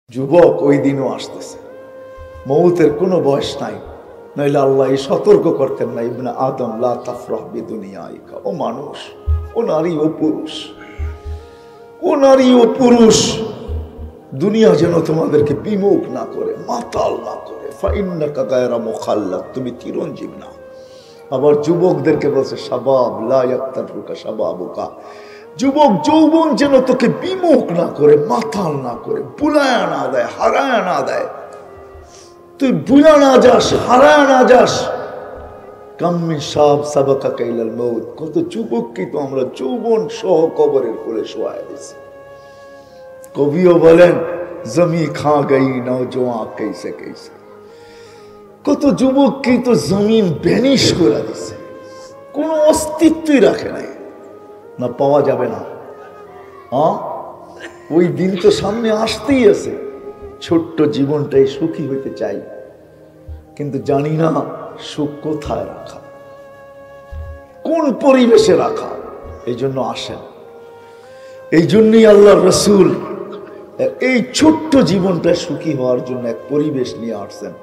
যুবক ওই দিনও আসতেছে, মৌতের কোনো বয়স নাই, নইলে আল্লাহ সতর্ক করতেন না, ইবনে আদম লা তাফরাহ বিদুনিয়াইকা, ও মানুষ, ও নারী, ও পুরুষ, ও নারী, ও পুরুষ, দুনিয়া যেন তোমাদেরকে বিমুখ না করে, মাতাল না করে, ফাইন্নাকা গায়রা মুখাল্লাদ, তুমি চিরঞ্জীব না। আবার যুবকদেরকে বলছে শাবাব লা ইয়াক্তারুকা শাবাবুকা, যুবক যৌবন যেন তোকে বিমুখ না করে, মাতাল না করে, বুলায়া না দেয়, হারায়া না দেয়, তুই বুলা না যাস, হারায়া না যাস। কাম্মিন শাব সাবাকা কাইলাল মউত, কত যুবককে তো আমরা যৌবন সহ কবরের কোলে শোয়ায় দিয়েছি। কবিও বলেন জমি খা গই নওজোয়ান कैसे कैसे, কত যুবককে তো জমিন ভ্যানিশ করে দিছে, কোনো অস্তিত্বই রাখে নাই, না পাওয়া যাবে না। ওই দিন তো সামনে আসতেই আছে। ছোট্ট জীবনটাই সুখী হইতে চাই, কিন্তু জানি না সুখ কোথায় রাখা, কোন পরিবেশে রাখা। এই জন্য আসেন, এই জন্যই আল্লাহ রসুল এই ছোট্ট জীবনটা সুখী হওয়ার জন্য এক পরিবেশ নিয়ে আসছেন।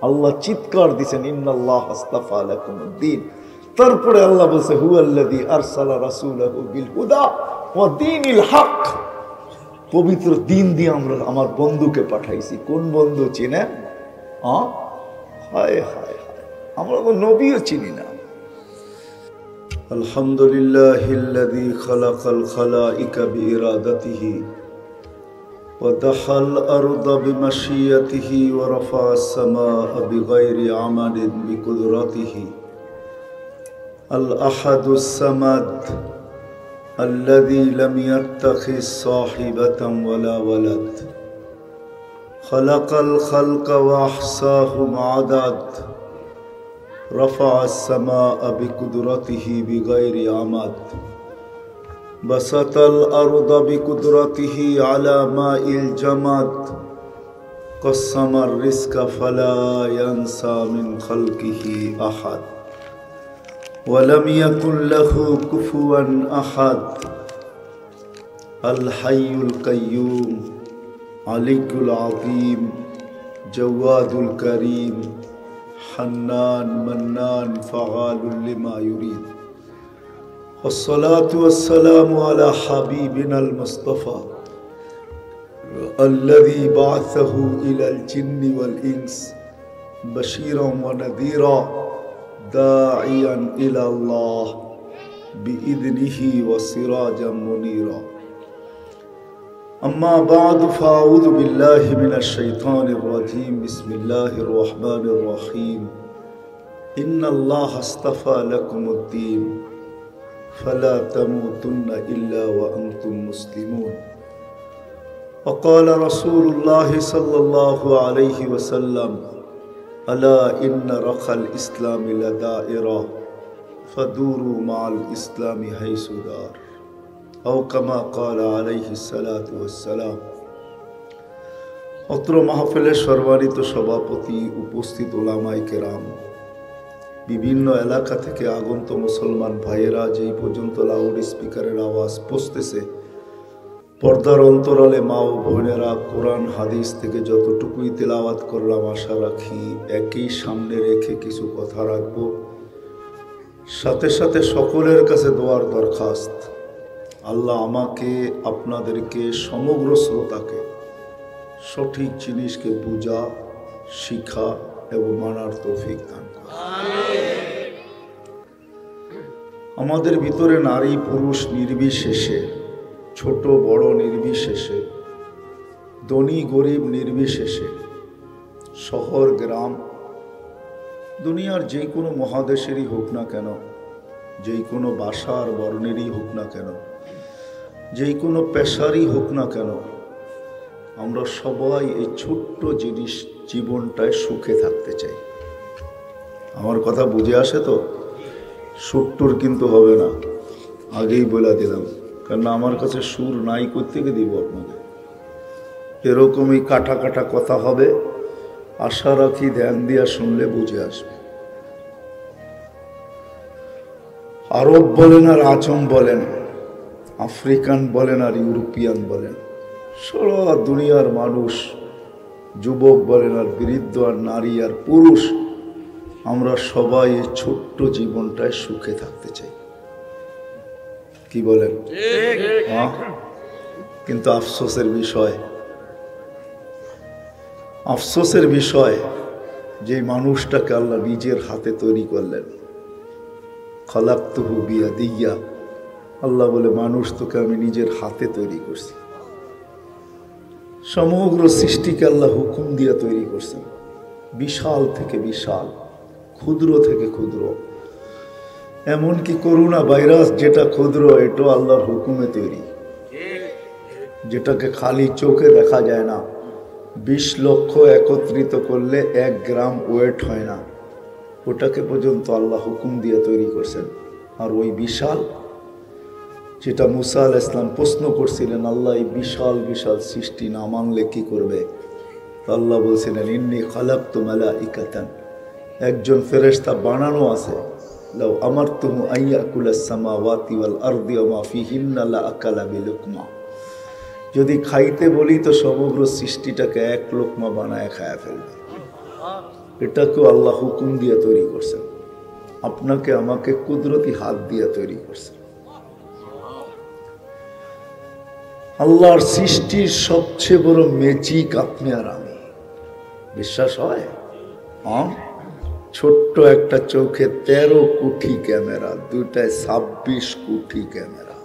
আল্লাহ চিৎকার দিচ্ছেন ইন্নাল্লাহ আস্তাফা লাকুমুদ্দিন। তারপরে আল্লাহ বলছে হুয়াল্লাযী আরসালা রাসূলাহু বিল হুদা ওয়া দীনিল হক, পবিত্র দিন দিয়ে আমরা আমার বন্ধুকে পাঠাইছি। কোন বন্ধু চিনেন? হায় হায় হায়, আমরা তো নবীও চিনি না। আলহামদুলিল্লাহিল্লাযী খালাকাল খালাইকা বিইরাদাতিহি ওয়া দাখাল আরদা বিমাশিয়াতিহি ওয়া রাফা'আস সামাআ বিগাইরি আমাদিন বিকুদরাতিহি আল আহাদুস সামাদ الذي لم يتخذ صاحبة ولا ولد خلق الخلق وأحصاهم عدد رفع السماء بقدرته بغير عمد بسط الأرض بقدرته على ماء الجمد قسم الرزق فلا ينسى من خلقه أحد ولم يكن له كفوا أحد الحي القيوم علي العظيم جواد الكريم حنان منان فعال لما يريد والصلاة والسلام على حبيبنا المصطفى الذي بعثه إلى الجن والإنس بشيرا ونذيرا داعيا إلى الله بإذنه وسراجا منيرا أما بعد فأعوذ بالله من الشيطان الرجيم بسم الله الرحمن الرحيم إن الله اصطفى لكم الدين فلا تموتن إلا وأنتم مسلمون وقال رسول الله صلى الله عليه وسلم ألا إن رخى الإسلام لدائرة فدوروا مع الإسلام حيث دار أو كما قال عليه الصلاة والسلام। অত্র মাহফিলের সম্মানিত সভাপতি, উপস্থিত ওলামায়ে কেরাম, বিভিন্ন এলাকা থেকে আগত মুসলমান ভাইয়েরা, যেই পর্যন্ত লাউড স্পিকারের আওয়াজ পৌঁছতেছে, পর্দার অন্তরালে মা ও বোনেরা, কোরআন হাদিস থেকে যতটুকুই তেলাওয়াত করলাম, আশা রাখি একই সামনে রেখে কিছু কথা রাখব। সাথে সাথে সকলের কাছে দোয়ার দরখাস্ত, আল্লাহ আমাকে, আপনাদেরকে, সমগ্র শ্রোতাকে সঠিক জিনিসকে বুঝা, শিখা এবং মানার তৌফিক দান করুন। আমাদের ভিতরে নারী পুরুষ নির্বিশেষে, ছোট বড় নির্বিশেষে, ধনী গরিব নির্বিশেষে, শহর গ্রাম, দুনিয়ার যে কোনো মহাদেশেরই হোক না কেন, যেই কোনো ভাষার বর্ণেরই হোক না কেন, যেই কোনো পেশারই হোক না কেন, আমরা সবাই এই ছোট্ট জিনিস জীবনটায় সুখে থাকতে চাই। আমার কথা বুঝে আসে তো? সুট্টুর কিন্তু হবে না, আগেই বলে দিলাম, কারণ আমার কাছে সুর নাই কোত্থেকে দিব আপনাকে। এরকমই কাটা কাটা কথা হবে, আশা রাখি ধ্যান দিয়া শুনলে বুঝে আসবে। আরব বলেন আর আজম বলেন, আফ্রিকান বলেন আর ইউরোপিয়ান বলেন, সারা দুনিয়ার মানুষ যুবক বলেন আর বৃদ্ধ আর নারী আর পুরুষ, আমরা সবাই এই ছোট্ট জীবনটায় সুখে থাকতে চাই। কি বলেন? হ্যাঁ। কিন্তু আফসোসের বিষয় যে মানুষটাকে আল্লাহ নিজের হাতে তৈরি করলেন, খালাকতুহু বিয়াদিয়া, আল্লাহ বলে মানুষ তোকে আমি নিজের হাতে তৈরি করছি। সমগ্র সৃষ্টিকে আল্লাহ হুকুম দিয়া তৈরি করছেন, বিশাল থেকে বিশাল, ক্ষুদ্র থেকে ক্ষুদ্র। এমনকি করোনা ভাইরাস যেটা ক্ষুদ্র, এটাও আল্লাহর হুকুমে তৈরি, যেটাকে খালি চোখে দেখা যায় না। 20 লক্ষ একত্রিত করলে 1 গ্রাম ওয়েট হয় না, ওটাকে পর্যন্ত আল্লাহ হুকুম দিয়ে তৈরি করছেন। আর ওই বিশাল, যেটা মুসা আলাইহিস সালাম প্রশ্ন করছিলেন, আল্লাহ এই বিশাল বিশাল সৃষ্টি না মানলে কি করবে? আল্লাহ বলছিলেন, ইন্নী খালাকতু মালাইকাতান, একজন ফেরেশতা বানানো আছে, লাউ আমারতুহু আইয়াকুলাস সামাওয়াতি ওয়াল আরদি ওয়া মা ফিহিন্না লাআকালা বিলুকমা, যদি খাইতে বলি তো সমগ্র সৃষ্টিটাকে 1 লোকমা বানায় খায়া ফেলবে। এটাকেও আল্লাহ হুকুম দিয়ে তৈরি করছেন, আপনাকে আমাকে কুদরতি হাত দিয়ে তৈরি করছেন। আল্লাহর সৃষ্টির সবচেয়ে বড় ম্যাজিক আপনি আর আমি, বিশ্বাস হয়? ছোট্ট একটা চোখে 13 কোটি ক্যামেরা, দুইটায় 26 কোটি ক্যামেরা।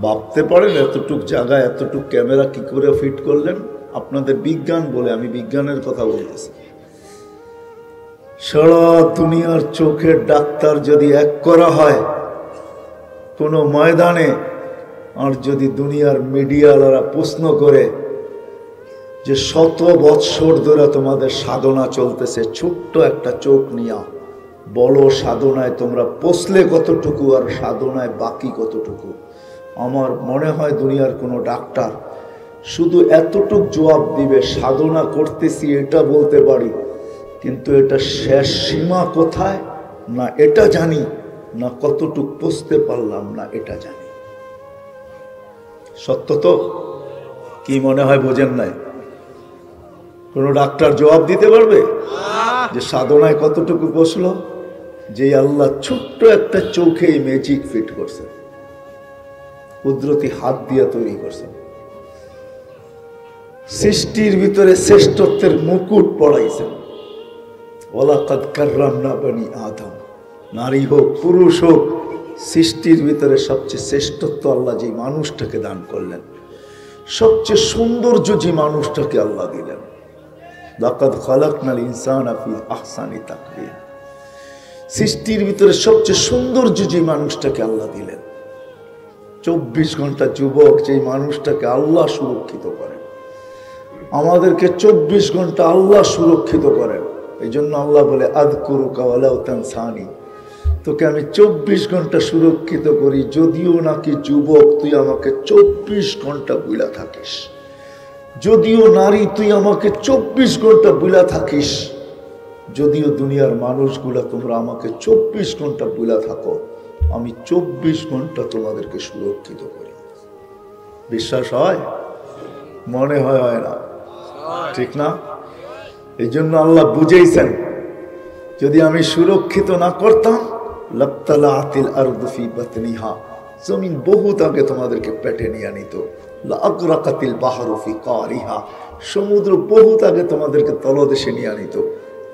ভাবতে পারেন এতটুক জায়গায় এতটুক ক্যামেরা কি করে ফিট করলেন? আপনাদের বিজ্ঞান বলে, আমি বিজ্ঞানের কথা বলতেছি। সারা দুনিয়ার চোখের ডাক্তার যদি এক করা হয় কোনো ময়দানে, আর যদি দুনিয়ার মিডিয়াওয়ালারা প্রশ্ন করে যে 100 বৎসর ধরে তোমাদের সাধনা চলতেছে, ছোট্ট একটা চোখ নিয়া বড় সাধনায় তোমরা পৌঁছলে কতটুকু আর সাধনায় বাকি কতটুকু, আমার মনে হয় দুনিয়ার কোনো ডাক্তার শুধু এতটুক জবাব দিবে, সাধনা করতেছি এটা বলতে পারি, কিন্তু এটা শেষ সীমা কোথায় না এটা জানি না, কতটুক পৌঁছতে পারলাম না এটা জানি। সত্য তো? কি মনে হয় বোঝেন নাই? কোন ডাক্তার জবাব দিতে পারবে যে সাধনায় কতটুকু পৌঁছলো? যে আল্লাহ ছোট্ট একটা চোখে ম্যাজিক ফিট করছেন, কুদরতি হাত দিয়ে তৈরি করছেন, সৃষ্টির ভিতরে শ্রেষ্ঠত্বের মুকুট পড়াইছেন। ওয়ালাকাদ কাররামনা বনি আদম, নারী হোক পুরুষ হোক, সৃষ্টির ভিতরে সবচেয়ে শ্রেষ্ঠত্ব আল্লাহ যে মানুষটাকে দান করলেন, সবচেয়ে সৌন্দর্য যে মানুষটাকে আল্লাহ দিলেন। লাকাদ খালাকনাল ইনসানা ফি আহসানি তাকওয়িম, সৃষ্টির ভিতরে সবচেয়ে সৌন্দর্য যে মানুষটাকে আল্লাহ দিলেন। 24 ঘন্টা যুবক যে মানুষটাকে আল্লাহ সুরক্ষিত করেন, আমাদেরকে 24 ঘন্টা আল্লাহ সুরক্ষিত করেন। এই জন্য আল্লাহ বলে আযকুরুকা ওয়ালাউ তানসানি, তোকে আমি 24 ঘন্টা সুরক্ষিত করি, যদিও নাকি যুবক তুই আমাকে 24 ঘন্টা বুলা থাকিস, যদিও নারী তুই আমাকে 24 ঘন্টা বুলা থাকিস, যদিও দুনিয়ার মানুষগুলা তোমরা আমাকে 24 ঘন্টা বুলা থাকো, আমি 24 ঘন্টা তোমাদেরকে সুরক্ষিত করি। বিশ্বাস হয়? মনে হয় হয় না? ঠিক না? এই জন্য আল্লাহ বুঝেইছেন, যদি আমি সুরক্ষিত না করতাম লাবতালাআতিল আরদু ফি বাতনিহা, জমিন বহুত আগে তোমাদেরকে পেটে নিয়ে নিত। লাআগরাকাতিল বাহরু ফি কারিহা, সমুদ্র বহুত আগে তোমাদেরকে তলদেশে নিয়ে নিত।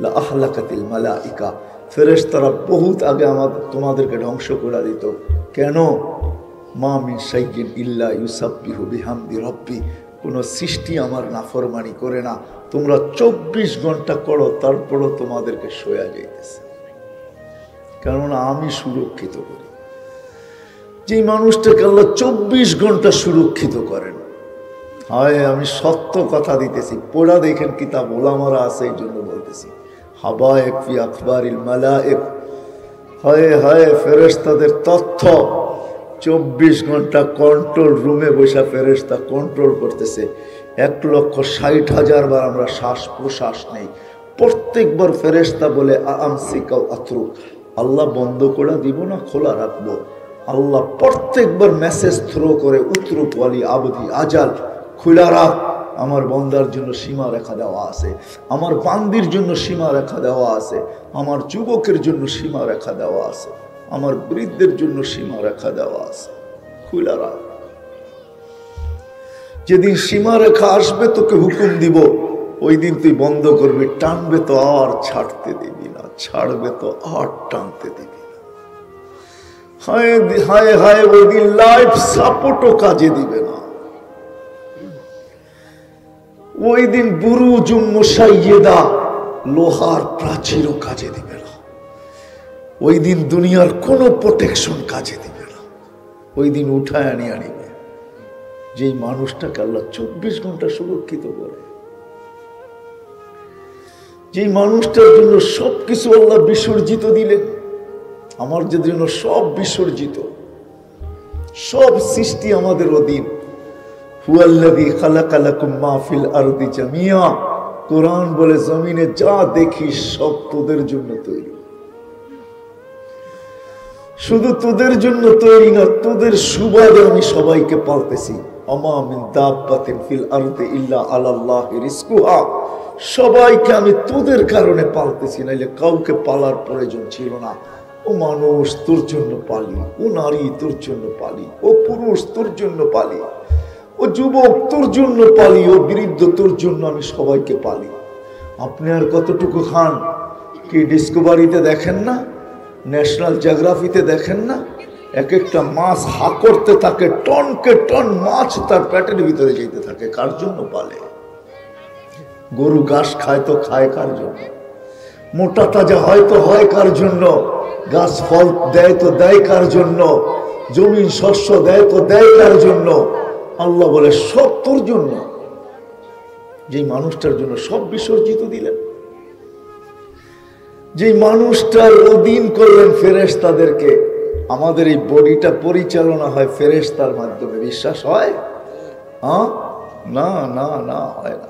লাআহলাকাতিল মালাইকা, ফেরেশতারা বহুত আগে তোমাদেরকে ধ্বংস করে দিত। কেন? মা মিন শাইইন ইল্লা ইউসাব্বিহু বিহামদি রাব্বি, কোন সৃষ্টি আমার নাফরমানি করে না। তোমরা 24 ঘন্টা করো, তারপরও তোমাদেরকে সয়া যাইতেছে, কেননা আমি সুরক্ষিত করি। যে মানুষটাকে আল্লাহ 24 ঘন্টা সুরক্ষিত করেন, হয় আমি সত্য কথা দিতেছি, পড়া দেখেন কিতাব ওলামারা আছে, এই জন্য বলতেছি। হাবায়েক ফি আখবারিল মালায়েক, হয় হয় ফেরেশতাদের তথ্য 24 ঘন্টা কন্ট্রোল রুমে বসে ফেরেশতা কন্ট্রোল করতেছে। 1,60,000 বার আমরা শ্বাস প্রশ্বাস নেই, প্রত্যেকবার ফেরেশতা বলে আমসিকা আতরুক, আল্লাহ বন্ধ করে দিব না খোলা রাখবো। আল্লাহ প্রত্যেকবার মেসেজ থ্রো করে উতরুক ওয়ালি আবদি আজাল, খোলা রাখ, আমার বন্দার জন্য সীমা রেখা দেওয়া আছে, আমার বান্দির জন্য সীমা রেখা দেওয়া আছে, আমার যুবকের জন্য সীমা রেখা দেওয়া আছে, আমার বৃদ্ধের জন্য সীমা রেখা দেওয়া আছে। খুলে রাখ। যেদিন সীমা রেখা আসবে তোকে হুকুম দিব, ওই দিন তুই বন্ধ করবি, টানবে তো আর ছাড়তে দিবি না, ছাড়বে তো আর টানতে দিবি না। হায় হায় হায়, ওই দিন লাইফ সাপোর্টও কাজে দিবে না। ওই দিন বুরুজুম মুশাইয়্যিদা, লোহার প্রাচীরও কাজে দিবে না। ওই দিন দুনিয়ার কোনো প্রোটেকশন কাজে দিবে না। ওই দিন উঠায় আনিবে যেই মানুষটাকে আল্লাহ 24 ঘন্টা সুরক্ষিত করে, যেই মানুষটার জন্য সবকিছু আল্লাহ বিসর্জিত দিলেন। আমার যে জন্য সব বিসর্জিত, সব সৃষ্টি আমাদের অধীন। হুয়াল্লাযী খালাকা লাকুম মা ফিল আরদি জামিয়া, কোরআন বলে জমিনে যা দেখিস সব তোদের জন্য তৈরি। শুধু তোদের জন্য তৈরি না, তোদের সুবাদে আমি সবাইকে পালতেছি। আমা মিন দাব্বাতিন ফিল আরদি ইল্লা আলাল্লাহি রিজকুহা, সবাইকে আমি তোদের কারণে পালতেছি, নাইলে কাউকে পালার প্রয়োজন ছিল না। ও মানুষ তোর জন্য পালি, ও নারী তোর জন্য পালি, ও পুরুষ তোর জন্য পালি, ও যুবক তোর জন্য পালি, ও বৃদ্ধ তোর জন্য আমি সবাইকে পালি। আপনি আর কতটুকু খান? কি ডিসকভারিতে দেখেন না, ন্যাশনাল জিওগ্রাফিতে দেখেন না, এক একটা মাছ হা করতে থাকে, টনকে টন মাছ তার পেটের ভিতরে যেতে থাকে। কার জন্য পালে? গরু ঘাস খায় তো খায় কার জন্য? মোটা তাজা হয়তো হয় কার জন্য? গাছ ফল দেয় তো দেয় কার জন্য? জমিন শস্য দেয় তো দেয় কার জন্য? আল্লাহ বলে সব তোর জন্য। যেই মানুষটার জন্য সব বিসর্জিত দিলেন, যেই মানুষটার অধীন করলেন ফেরেশতাদেরকে। আমাদের এই বডিটা পরিচালনা হয় ফেরেশতার মাধ্যমে, বিশ্বাস হয়? হ্যাঁ, না না না, হয় না।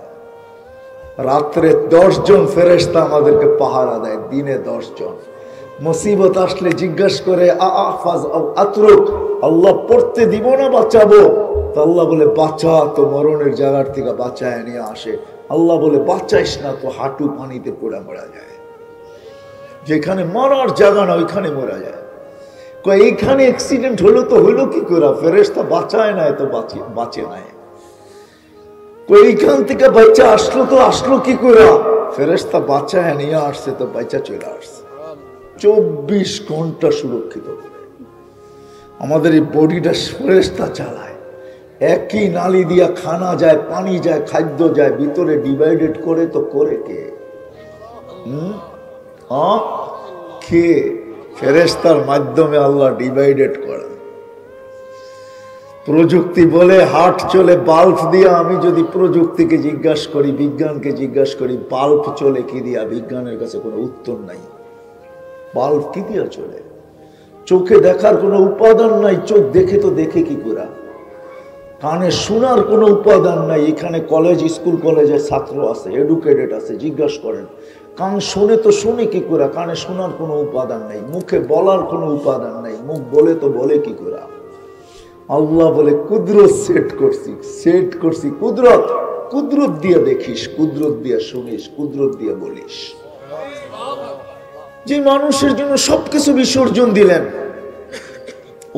রাত্রে 10 জন ফেরেশতা আমাদেরকে পাহারা দেয়, দিনে 10 জন। মুসিবত আসলে জিজ্ঞাসা করে আফাজ আতরুক, আল্লাহ পড়তে দিব না বাঁচাবো? তো আল্লাহ বলে বাঁচা, তো মরণের জায়গার থেকে বাঁচায় নিয়ে আসে। আল্লাহ বলে বাঁচাইস না, তো হাঁটু পানিতে পড়ে মারা যায়। যেখানে মরার জায়গা না ওইখানে মরা যায়। এইখানে অ্যাক্সিডেন্ট হলো তো হইলো কি করে? ফেরেশতা বাঁচায় না, তো বাঁচে নাই। এইখান থেকে বাচ্চা আসলো তো আসলো কি করে? ফেরেশতা বাঁচায় নিয়ে আসছে, তো বাচ্চা চলে আসছে। 24 ঘন্টা সুরক্ষিত করে আমাদের এই বডিটা ফেরেশতা চালায়। একই নালী দিয়া খানা যায়, পানি যায়, খাদ্য যায়, ভিতরে ডিভাইডেড করে তো করে কে? কে? ফেরেশতার মাধ্যমে আল্লাহ ডিভাইডেড করে। প্রযুক্তি বলে হাট চলে বাল্ব দিয়া। আমি যদি প্রযুক্তিকে জিজ্ঞাসা করি, বিজ্ঞানকে জিজ্ঞাসা করি, বাল্ব চলে কি দিয়া? বিজ্ঞানের কাছে কোনো উত্তর নাই। বাল্ব কি দিয়া চলে? চোখে দেখার কোনো উপাদান নাই, চোখ দেখে তো দেখে কি করে? কানে শোনার কোনো উপাদান নাই। এখানে কলেজ, স্কুল কলেজের ছাত্র আছে, এডুকেটেড আছে, জিজ্ঞাসা করেন কান শোনে তো শুনে কি করে? কানে শোনার কোনো উপাদান নাই, মুখে বলার কোনো উপাদান নাই, মুখ বলে তো বলে কি করে? আল্লাহ বলে কুদরত সেট করছি, সেট করছি কুদরত। কুদরত দিয়ে দেখিস, কুদরত দিয়ে শুনিস, কুদরত দিয়ে বলিস। যে মানুষের জন্য সবকিছু বিসর্জন দিলেন,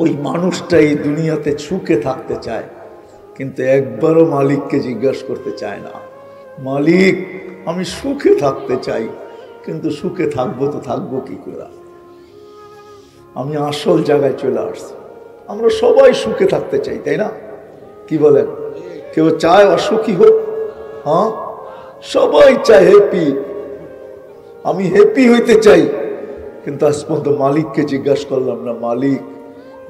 ওই মানুষটা এই দুনিয়াতে সুখে থাকতে চায়, কিন্তু একবারও মালিককে জিজ্ঞাসা করতে চায় না। মালিক, আমি সুখে থাকতে চাই, কিন্তু সুখে থাকবো তো থাকবো কি করে? আমি আসল জায়গায় চলে আসছি। আমরা সবাই সুখে থাকতে চাই, তাই না? কি বলেন? কেউ চায় অসুখী হোক? হ্যাঁ, সবাই চায় হ্যাপি। আমি হ্যাপি হইতে চাই, কিন্তু আজ পর্যন্ত মালিককে জিজ্ঞাসা করলাম না, মালিক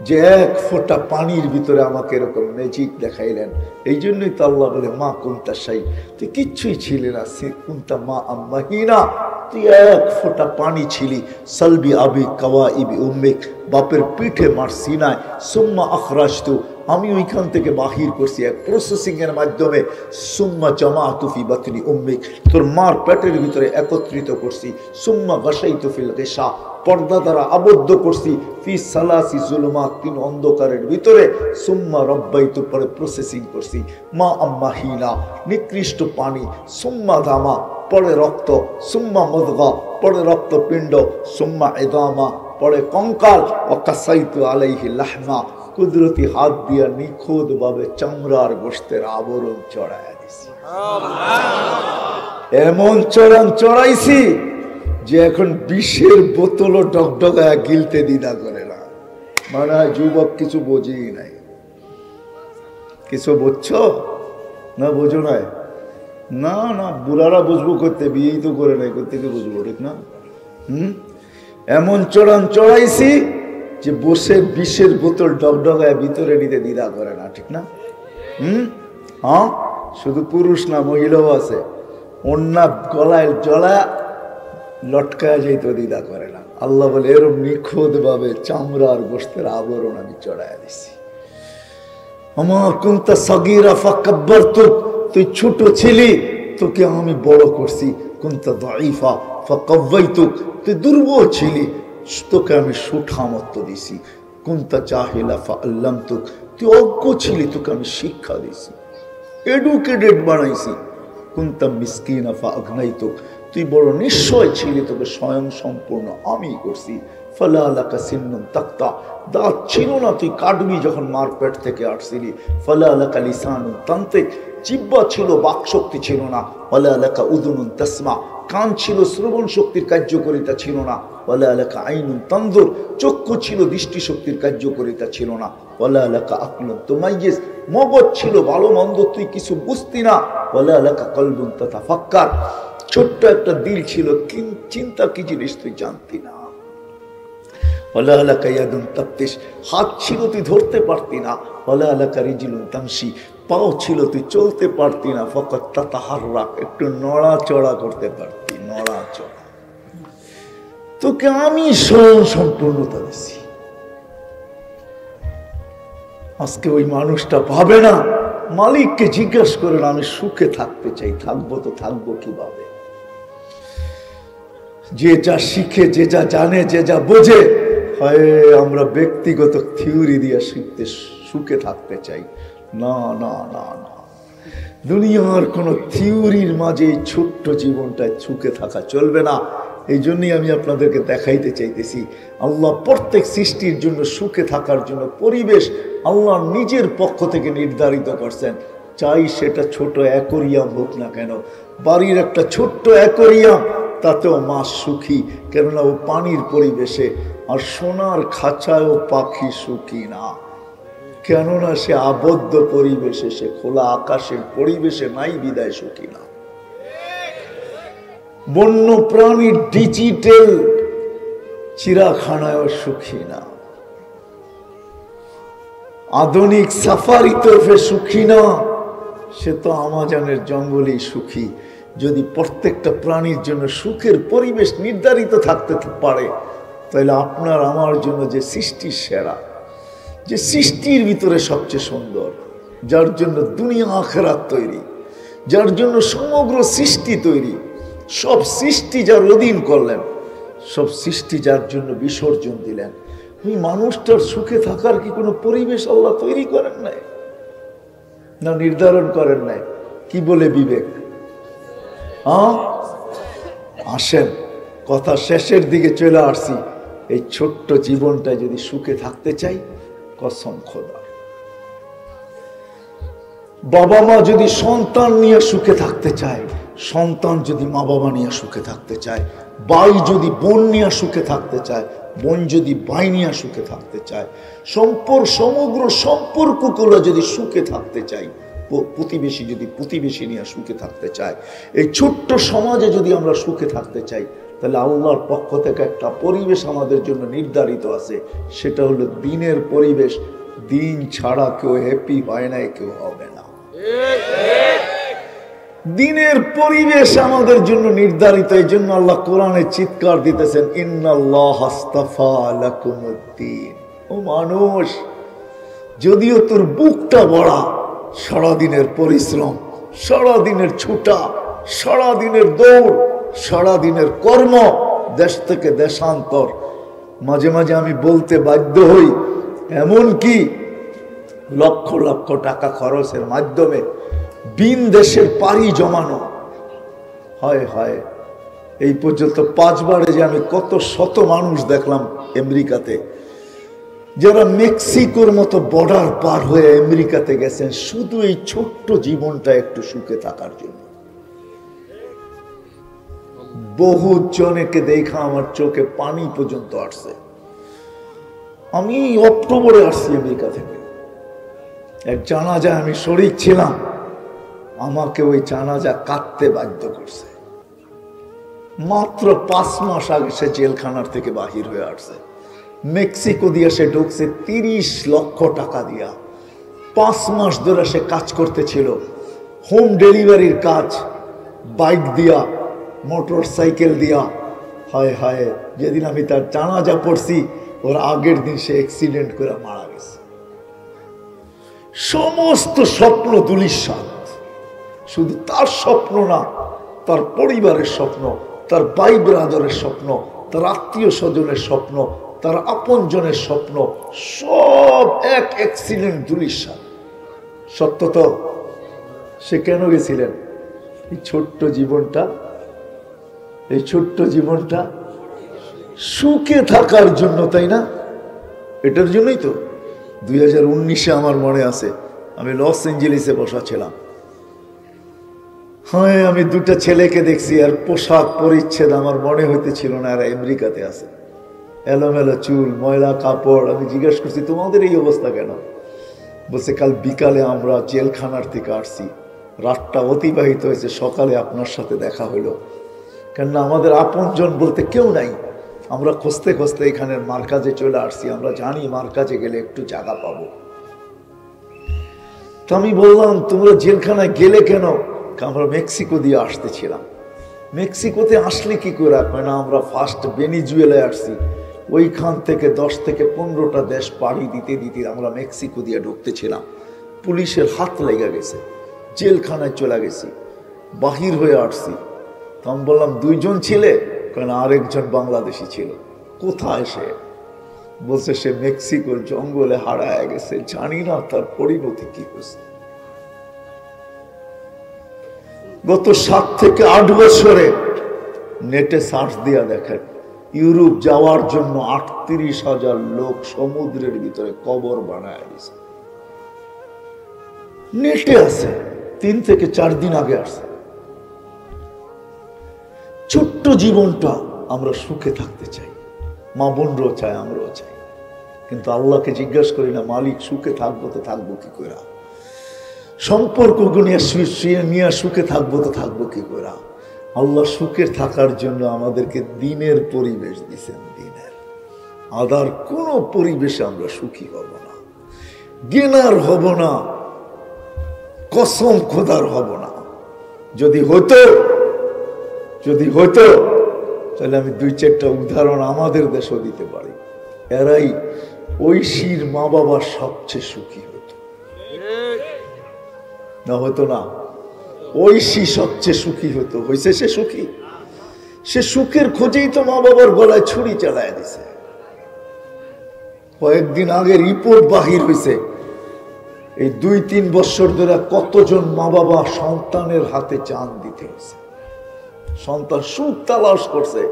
যে 1 ফোঁটা পানির ভিতরে আমাকে এরকম ম্যাজিক দেখাইলেন। এই জন্যই তো আল্লাহ বলে মা কুনতা শাই, তুই কিচ্ছুই ছিলি না, কুনতা মা আম্মাহিনা, তুই 1 ফোঁটা পানি ছিলি। সালবি আবি কাওয়াইবি উম্মিক, বাপের পিঠে মার সিনায়। সুম্মা আখরাজতু, আমি ওইখান থেকে বাহির করছি এক প্রসেসিং এর মাধ্যমে। সুম্মা জামাআতু ফি বাতনি উম্মিক, তোর মার পেটের ভিতরে একত্রিত করছি। সুম্মা গাশাইতু ফিল গিশা, পর্দা দ্বারা আবদ্ধ করছি। ফি সালাসি জুলুমাত, 3 অন্ধকারের ভিতরে। সুম্মা রব্বাইতু, পরে প্রসেসিং করছি। মা আম্মাহিনা, নিকৃষ্ট পানি। সুম্মা দামা, পরে রক্ত। সুম্মা মুদগা, পরে রক্তপিণ্ড। সুম্মা ইদামা, পরে কঙ্কাল। ওয়াকাসাইতু আলাইহি লাহমা, কুদরতি হাত দিয়া নিখুঁত ভাবে চামড়ার গোশতের আবরণ চড়াইয়া দিছি। এমন চড়াইছি যে এখন বিষের বোতলও ডগডগায় গিলতে দ্বিধা করে না। মানে যুবক কিছু বোঝেই নাই। কিছু বুঝছো না? বোঝো নাই? না না, বুড়ারা বুঝবো করতে, বিয়েই তো করে নাই, করতে কি বুঝবো, ঠিক না? এমন চড়াইছি যে বসে বিষের বোতল ডগডগায় ভিতরে নিতে দ্বিধা করে না, ঠিক না? হ্যাঁ, শুধু পুরুষ না, মহিলাও আছে। অন্যা গলায় জলা লটকায় যাইতে দ্বিধা করে না। আল্লাহ বলে এরম নিখুঁত ভাবে চামড়ার গোশতের আবরণ আমি চড়াইয়া দিছি। আমার কুনতা সাগীরা ফাকাব্বারতুক, তুই ছোট ছিলি, তোকে আমি বড় করছি। কুনতা দাঈফা ফাকাওয়াইতুক, তুই দুর্বল ছিলি, তোকে আমি সুঠামত্ব দিছি। কুনতা জাহিলা ফাআল্লামতুক, তুই অজ্ঞ ছিলি, তোকে আমি শিক্ষা দিছি, এডুকেটেড বানাইছি। কুনতা মিসকিনা ফাআগনাইতুক, তুই বড় নিশ্চয় ছিলি, তোকে স্বয়ং সম্পূর্ণ আমি করছি। ফালা লাকা সিন্নুন তাক্তা, দাঁত ছিল না, তুই কাটবি যখন মার পেট থেকে আসছিলি। ফালা লাকা লিসানুন তান্তিক, জিহ্বা ছিল, বাকশক্তি ছিল না। ফালা লাকা উযুনুন তাসমা, কান ছিল, শ্রবণ শক্তির কার্যকারিতা ছিল না। ওয়ালা লাকা আইনুন তানজুর, চক্ষু ছিল, দৃষ্টিশক্তির কার্যকারিতা ছিল না। ওয়ালা লাকা আকলুন তুমাইয়িজ, মগজ ছিল, ভালো মন্দ তুই কিছু বুঝতি না। ওয়ালা লাকা কলবুন তাতাফাক্কার, ছোট্ট একটা দিল ছিল, চিন্তা কি জিনিস তুই জানতি না। ওয়ালা লাকা ইয়াদুন তাবতিশ, হাত ছিল, তুই ধরতে পারতি না। ওয়ালা লাকা রিজলুন তামশি, পাও ছিল, তুই চলতে পারতি না। ফাকাত তাতাহাররাক, একটু নড়াচড়া করতে পারতি, নড়াচড়া। তোকে আমি স্বয়ং সম্পূর্ণতা দিছি। আজকে ওই মানুষটা ভাবে না, মালিককে জিজ্ঞাসা করে না, আমি সুখে থাকতে চাই, থাকবো তো থাকবো কিভাবে? যে যা শিখে, যে যা জানে, যে যা বোঝে, হয় আমরা ব্যক্তিগত থিওরি দিয়ে শিখতে সুখে থাকতে চাই। না না না না, দুনিয়ার কোন থিওরির মাঝে এই ছোট্ট জীবনটায় সুখে থাকা চলবে না। এই জন্যই আমি আপনাদেরকে দেখাইতে চাইতেছি, আল্লাহ প্রত্যেক সৃষ্টির জন্য সুখে থাকার জন্য পরিবেশ আল্লাহ নিজের পক্ষ থেকে নির্ধারিত করছেন। চাই সেটা ছোট অ্যাকোরিয়াম হোক না কেন, বাড়ির একটা ছোট্ট অ্যাকোরিয়াম, তাতেও মাছ সুখী, কেননা ও পানির পরিবেশে। আর সোনার খাঁচায়ও পাখি সুখী না, কেননা সে আবদ্ধ পরিবেশে, সে খোলা আকাশের পরিবেশে নাই, বিদায় সুখী না। বন্য প্রাণীর ডিজিটাল চিড়াখানায়ও সুখী না, আধুনিক সাফারি তরফে সুখী না, সে তো আমাজনের জঙ্গলেই সুখী। যদি প্রত্যেকটা প্রাণীর জন্য সুখের পরিবেশ নির্ধারিত থাকতে পারে, তাহলে আপনার আমার জন্য যে সৃষ্টি সেরা, যে সৃষ্টির ভিতরে সবচেয়ে সুন্দর, যার জন্য দুনিয়া আখিরাত তৈরি, যার জন্য সমগ্র সৃষ্টি তৈরি, সব সৃষ্টি যার অধীন করলেন, সব সৃষ্টি যার জন্য বিসর্জন দিলেন, ওই মানুষটার সুখে থাকার কি কোনো পরিবেশ আল্লাহ তৈরি করেন নাই? না নির্ধারণ করেন নাই? কি বলে বিবেক? আসেন, কথা শেষের দিকে চলে আসছি। এই ছোট্ট জীবনটা যদি সুখে থাকতে চাই, কসম খোদা, বাবা মা যদি সন্তান নিয়ে সুখে থাকতে চায়, সন্তান যদি মা বাবা নিয়ে সুখে থাকতে চায়, ভাই যদি বোন নিয়ে সুখে থাকতে চায়, বোন যদি ভাই নিয়ে সুখে থাকতে চায়, সমগ্র সম্পর্কগুলো যদি সুখে থাকতে চাই, প্রতিবেশী যদি প্রতিবেশী নিয়ে সুখে থাকতে চায়, এই ছোট্ট সমাজে যদি আমরা সুখে থাকতে চাই, তাহলে আল্লাহর পক্ষ থেকে একটা পরিবেশ আমাদের জন্য নির্ধারিত আছে, সেটা হলো দিনের পরিবেশ। দিন ছাড়া কেউ হ্যাপি হয় না, কেউ হবে না। দিনের পরিবেশ আমাদের জন্য নির্ধারিত। এই জন্য আল্লাহ কোরআনে চিৎকার দিতেছেন, ইন্নাল্লাহ আস্তাফা লাকুমুদ্দিন। ও মানুষ, যদিও তোর বুকটা বড়া, সারাদিনের পরিশ্রম, সারাদিনের ছুটা, সারাদিনের দৌড়, সারাদিনের কর্ম, দেশ থেকে দেশান্তর। মাঝে মাঝে আমি বলতে বাধ্য হই, এমন কি লক্ষ লক্ষ টাকা খরচের মাধ্যমে বিন দেশের পাড়ি জমানো হয় হয়। এই পর্যন্ত 5 বারে যে আমি কত শত মানুষ দেখলাম আমেরিকাতে, যারা মেক্সিকোর মতো বর্ডার পার হয়ে আমেরিকাতে গেছেন শুধু এই ছোট্ট জীবনটা একটু সুখে থাকার জন্য। বহু জনকে দেখা আমার চোখে পানি পর্যন্ত আসছে। আমি অক্টোবরে আসছি আমেরিকা থেকে, এক জানাজায় আমি শরীক ছিলাম, আমাকে ওই জানাজা কাঁদতে বাধ্য করছে। মাত্র 5 মাস আগে সে জেলখানার থেকে বাহির হয়ে আসছে। মেক্সিকো দিয়ে সে ঢুকছে 30 লক্ষ টাকা দিয়া। 5 মাস ধরে সে কাজ করতেছিল, হোম ডেলিভারির কাজ, বাইক দিয়া, মোটর সাইকেল দিয়া। হায় হায়, যেদিন আমি তার জানাজা পড়ছি ওর আগের দিন সে অ্যাক্সিডেন্ট করে মারা গেছে। সমস্ত স্বপ্ন ধূলিসাৎ। শুধু তার স্বপ্ন না, তার পরিবারের স্বপ্ন, তার ভাই ব্রাদারের স্বপ্ন, তার আত্মীয় স্বজনের স্বপ্ন, তার আপনজনের স্বপ্ন, সব এক অ্যাক্সিডেন্ট ধূলিসাৎ। সত্য তো? সে কেন গেছিলেন? এই ছোট্ট জীবনটা সুখে থাকার জন্য, তাই না? এটার জন্যই তো 2019-এ আমার মনে আছে আমি লস এঞ্জেলিসে বসা ছিলাম। হ্যাঁ, আমি 2টা ছেলেকে দেখছি, আর পোশাক পরিচ্ছেদ আমার মনে হইতেছিল না এরা আমেরিকাতে আছে। এলোমেলো চুল, ময়লা কাপড়। আমি জিজ্ঞেস করছি, তোমাদের এই অবস্থা কেন? বলছে, কাল বিকালে আমরা জেলখানার থেকে আসছি, রাতটা অতিবাহিত হয়েছে, সকালে আপনার সাথে দেখা হলো। কেননা আমাদের আপনজন বলতে কেউ নাই। আমরা খুঁজতে খুঁজতে এখানের মার্কাজে চলে আসছি, আমরা জানি মার্কাজে গেলে একটু জায়গা পাবো। তো আমি বললাম, তোমরা জেলখানায় গেলে কেন? আমরা মেক্সিকো দিয়ে আসতেছিলাম। মেক্সিকোতে আসলে কি করে? না, আমরা ফার্স্ট ভেনিজুয়েলায় আসছি, ওইখান থেকে 10 থেকে 15টা দেশ পাড়ি দিতে দিতে আমরা মেক্সিকো দিয়ে ঢুকতেছিলাম। পুলিশের হাত লেগে গেছে, জেলখানায় চলে গেছি, বাহির হয়ে আসছি। তো আমি বললাম, 2 জন ছিলে? কারণ আরেকজন বাংলাদেশি ছিল। কোথায় সে? বলছে, সে মেক্সিকোর জঙ্গলে হারায় গেছে, জানি না তার পরিণতি কি হয়েছে। গত 7 থেকে 8 বছরে নেটে সার্চ দিয়া দেখেন, ইউরোপ যাওয়ার জন্য 38,000 লোক সমুদ্রের ভিতরে কবর বানায় দিয়েছে। নেটে আছে, 3 থেকে 4 দিন আগে আসছে। ছোট্ট জীবনটা আমরা সুখে থাকতে চাই, মা বোনরাও চায়, আমরাও চাই, কিন্তু আল্লাহকে জিজ্ঞাসা করি না, মালিক সুখে থাকবো তো থাকবো কি করে? সম্পর্ক নিয়ে সুখে থাকবো তো থাকবো কি করে? আল্লাহ সুখে থাকার জন্য আমাদেরকে দিনের পরিবেশ দিয়েছেন, দিনের। আদার কোন পরিবেশে আমরা সুখী হব না, গেনার হব না, কসম খোদার হব না। যদি হতো তাহলে আমি 2-4টা উদাহরণ আমাদের দেশও দিতে পারি। এরাই ঐশীর মা বাবা সবচেয়ে সুখী হতো, না হতো না? ঐশী সবচেয়ে সুখী হতো। হয়েছে সে সুখী? সে সুখের খোঁজেই তো মা বাবার গলায় ছুরি চালায় দিছে। কয়েকদিন আগে রিপোর্ট বাহির হয়েছে, এই 2-3 বছর ধরে কতজন মা বাবা সন্তানের হাতে জান দিতে হয়েছে। সন্তান সুখ তালাশ করছে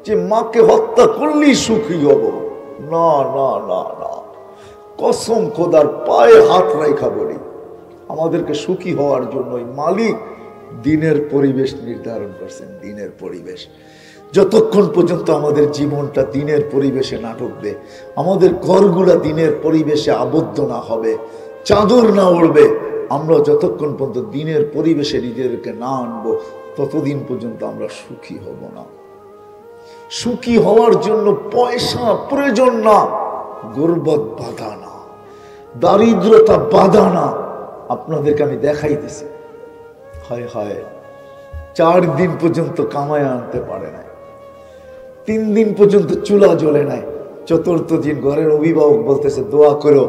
যে মাকে হত্যা করলেই সুখী হব। না না না না, কসম খোদার পায়ে হাত রাখা বলি, আমাদেরকে সুখী হওয়ার জন্যই মালিক দিনের পরিবেশ নির্ধারণ করছেন। দিনের পরিবেশ যতক্ষণ পর্যন্ত আমাদের জীবনটা দিনের পরিবেশে না ঢুকবে, আমাদের ঘরগুলা দিনের পরিবেশে আবদ্ধ না হবে, চাদর না উড়বে, আমরা যতক্ষণ পর্যন্ত দিনের পরিবেশে নিজেদেরকে না আনবো, ততদিন পর্যন্ত আমরা সুখী হব না। সুখী হওয়ার জন্য পয়সা প্রয়োজন না, গর্বত বাধা না, দারিদ্রতা বাধা না। আপনাদেরকে আমি দেখাইতেছি, হায় হায়, 4 দিন পর্যন্ত কামায় আনতে পারে নাই, 3 দিন পর্যন্ত চুলা জ্বলে নাই। 4th দিন ঘরের অভিভাবক বলতেছে, দোয়া করো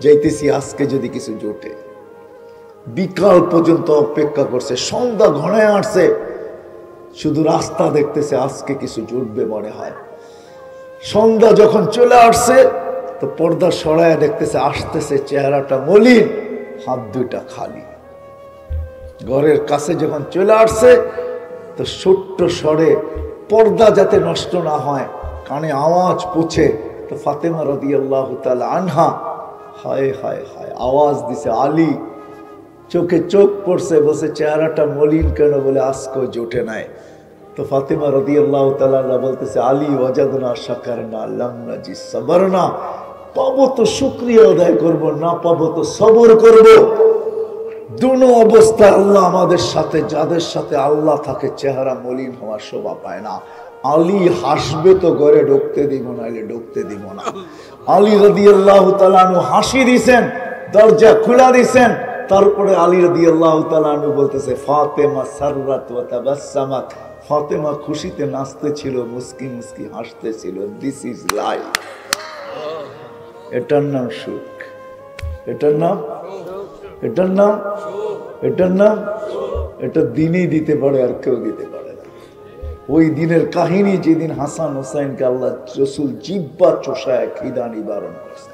যাইতেছি আজকে যদি কিছু জোটে। বিকাল পর্যন্ত অপেক্ষা করছে, সন্ধ্যা ঘনায় আসছে, শুধু রাস্তা দেখতেছে আজকে কিছু জুটবে মনে হয়। সন্ধ্যা যখন চলে আসছে তো পর্দা সরায় দেখতেছে আসতেছে, চেহারাটা মলিন, হাত দুইটা খালি। ঘরের কাছে যখন চলে আসছে তো ছোট্ট স্বরে, পর্দা যাতে নষ্ট না হয়, কানে আওয়াজ পৌঁছে, তো ফাতেমা রাদিয়াল্লাহু তাআলা আনহা হায় হায় হায় আওয়াজ দিছে, আলী। চোখে চোখ পড়ছে, বসে চেহারাটা মলিন কেন, বলে আজকেও জোটে নাই। তো ফাতেমা রাদিয়াল্লাহু তাআলা বলতেছে, আলী ওয়াজাদনা শাকারনা লাম নাজি সাবরনা, পাবো তো শুকরিয়া আদায় করব, না পাবো তো সবর করব। দুনো অবস্থা আল্লাহ আমাদের সাথে, যাদের সাথে আল্লাহ থাকে চেহারা মলিন হওয়ার শোভা পায় না। আলী হাসবে তো ঘরে ঢুকতে দিব, নাইলে ঢুকতে দিব না। আলী রাদিয়াল্লাহু তাআলা আনহু হাসি দিছেন, দরজা খুলা দিছেন। তারপরে আলী রাদিয়াল্লাহু তাআলা আনহু বলতেছে, ফাতেমা সাররাত ওয়া তাবাসসামাত, ফাতেমা খুশিতে নাচতেছিল, মুস্কি মুস্কি হাসতেছিল। This is life. এটার নাম সুখ, এটার নাম, এটার নাম, এটার নাম, এটা দিনই দিতে পারে, আর কেউ দিতে পারে না। ওই দিনের কাহিনী, যেদিন হাসান হোসাইনকে আল্লাহ রসুল জিব্বা চোষায় খিদা নিবারণ করছে।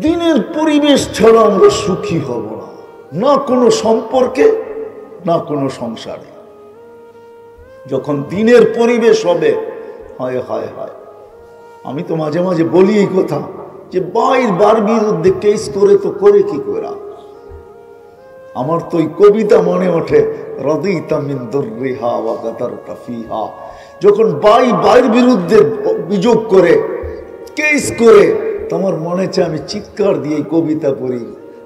দিনের পরিবেশ ছাড়া আমরা সুখী হব না, না কোনো সম্পর্কে, না কোনো সংসারে। যখন দিনের পরিবেশ হবে, হায় হায় হায়, আমি তো মাঝে মাঝে বলি এই কথা, যে বার বিরুদ্ধে কেস করে তো করে কি করা। আমার তো ওই কবিতা মনে ওঠে, রাদিতা মিন দুররিহা ওয়া গাদারতা ফিহা। যখন বাইর বিরুদ্ধে অভিযোগ করে, কেস করে, তোমার মনে চায় আমি চিৎকার দিয়ে কবিতা পড়ি,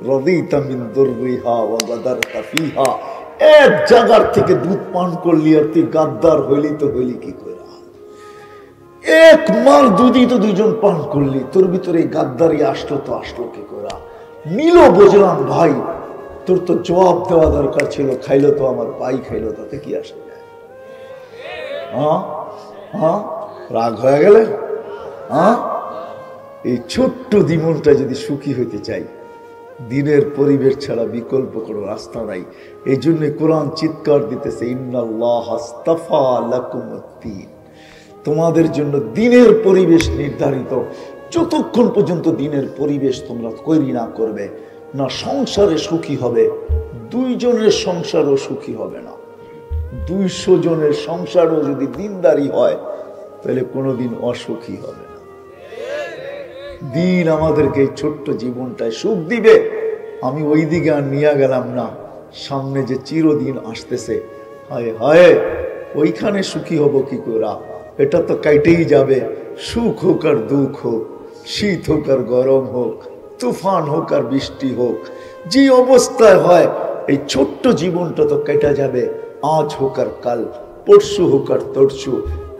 রাদিতা মিন দুররিহা ওয়া গাদারতা ফিহা। এক জায়গার থেকে দুধ পান করলি আর তুই গাদ্দার হইলি, তো হইলি কি করে? এক মার দুধই তো দুইজন পান করলি, তোর ভিতরে গাদ্দারি আসলো, তো আসলো কি করে? নিল বুঝলাম ভাই, তোর তো জবাব দেওয়া দরকার ছিল, খাইলো তো আমার পাই খাইলো, তাতে কি আসে যায়? হ্যাঁ হ্যাঁ, রাগ হয়ে গেলে? হ্যাঁ, এই ছোট্ট জীবনটা যদি সুখী হইতে চাই, দিনের পরিবেশ ছাড়া বিকল্প কোনো রাস্তা নাই। এই জন্য কোরআন চিৎকার দিতেছে, ইন্নাল্লাহ আস্তাফা লাকুমুদ্দীন, তোমাদের জন্য দিনের পরিবেশ নির্ধারিত। যতক্ষণ পর্যন্ত দিনের পরিবেশ তোমরা তৈরি না করবে, না সংসারে সুখী হবে, দুইজনের সংসারও সুখী হবে না। 200 জনের সংসারও যদি দিনদারি হয়, তাহলে কোনোদিন অসুখী হবে না। দিন আমাদেরকে এই ছোট্ট জীবনটায় সুখ দিবে। আমি ওই দিকে আর নিয়ে গেলাম না, সামনে যে চিরদিন আসতেছে, হায় হায়, ওইখানে সুখী হব কি করে? এটা তো কাইটেই যাবে। সুখ হোক আর দুঃখ হোক, শীত হোক আর গরম হোক, তুফান হোক আর বৃষ্টি হোক, যে অবস্থায় হয়, এই ছোট্ট জীবনটা তো কেটে যাবে। আজ হোক আর কাল, পরশু হোক আর তরশু,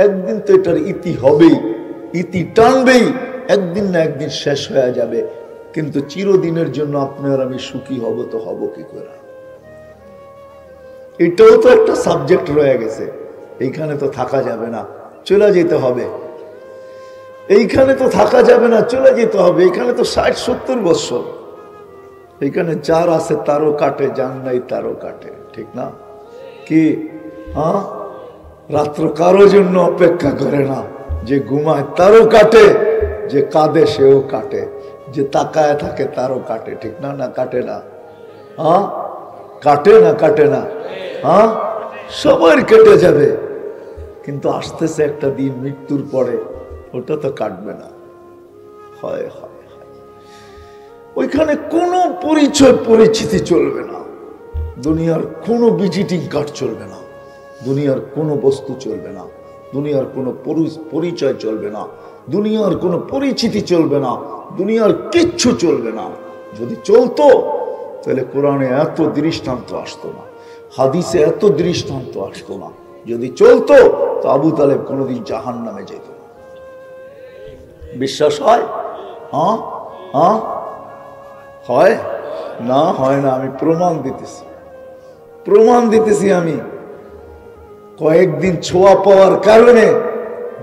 একদিন তো এটার ইতি হবেই, ইতি টানবেই, একদিন না একদিন শেষ হয়ে যাবে। কিন্তু চিরদিনের জন্য আপনার আমি সুখী হব, তো হব কি করে? এটাও তো একটা সাবজেক্ট রয়ে গেছে। এইখানে তো থাকা যাবে না, চলে যেতে হবে। এইখানে তো থাকা যাবে না, চলে যেতে হবে। এখানে তো 60-70 বছর, এখানে যার আছে তারও কাটে, যার নাই তারও কাটে, ঠিক না? কি হ্যাঁ, রাত্র কারো জন্য অপেক্ষা করে না। যে ঘুমায় তারও কাটে, যে কাঁদে সেও কাটে, যে তাকায় থাকে তারও কাটে, ঠিক না? না কাটে না? হ্যাঁ, কাটে না? কাটে না? হ্যাঁ, সবার কেটে যাবে। কিন্তু আসতেছে একটা দিন মৃত্যুর পরে, ওটা তো কাটবে না। হয় হয়, ওইখানে কোনো পরিচয় পরিচিতি চলবে না, দুনিয়ার কোনো ভিজিটিং কার্ড চলবে না, দুনিয়ার কোনো বস্তু চলবে না, দুনিয়ার কোনো পরিচয় চলবে না, দুনিয়ার কোনো পরিচিতি চলবে না, দুনিয়ার কিচ্ছু চলবে না। যদি চলতো তাহলে কোরআনে এত দৃষ্টান্ত আসতো না, হাদিসে এত দৃষ্টান্ত আসতো না। যদি চলতো তো আবু তালেব কোনোদিন জাহান্নামে যেত না। বিশ্বাস হয়? হ্যাঁ হ্যাঁ, হয় না? হয় না? আমি প্রমাণ দিতেছি, প্রমাণ দিতেছি। আমি কয়েকদিন ছোঁয়া পাওয়ার কারণে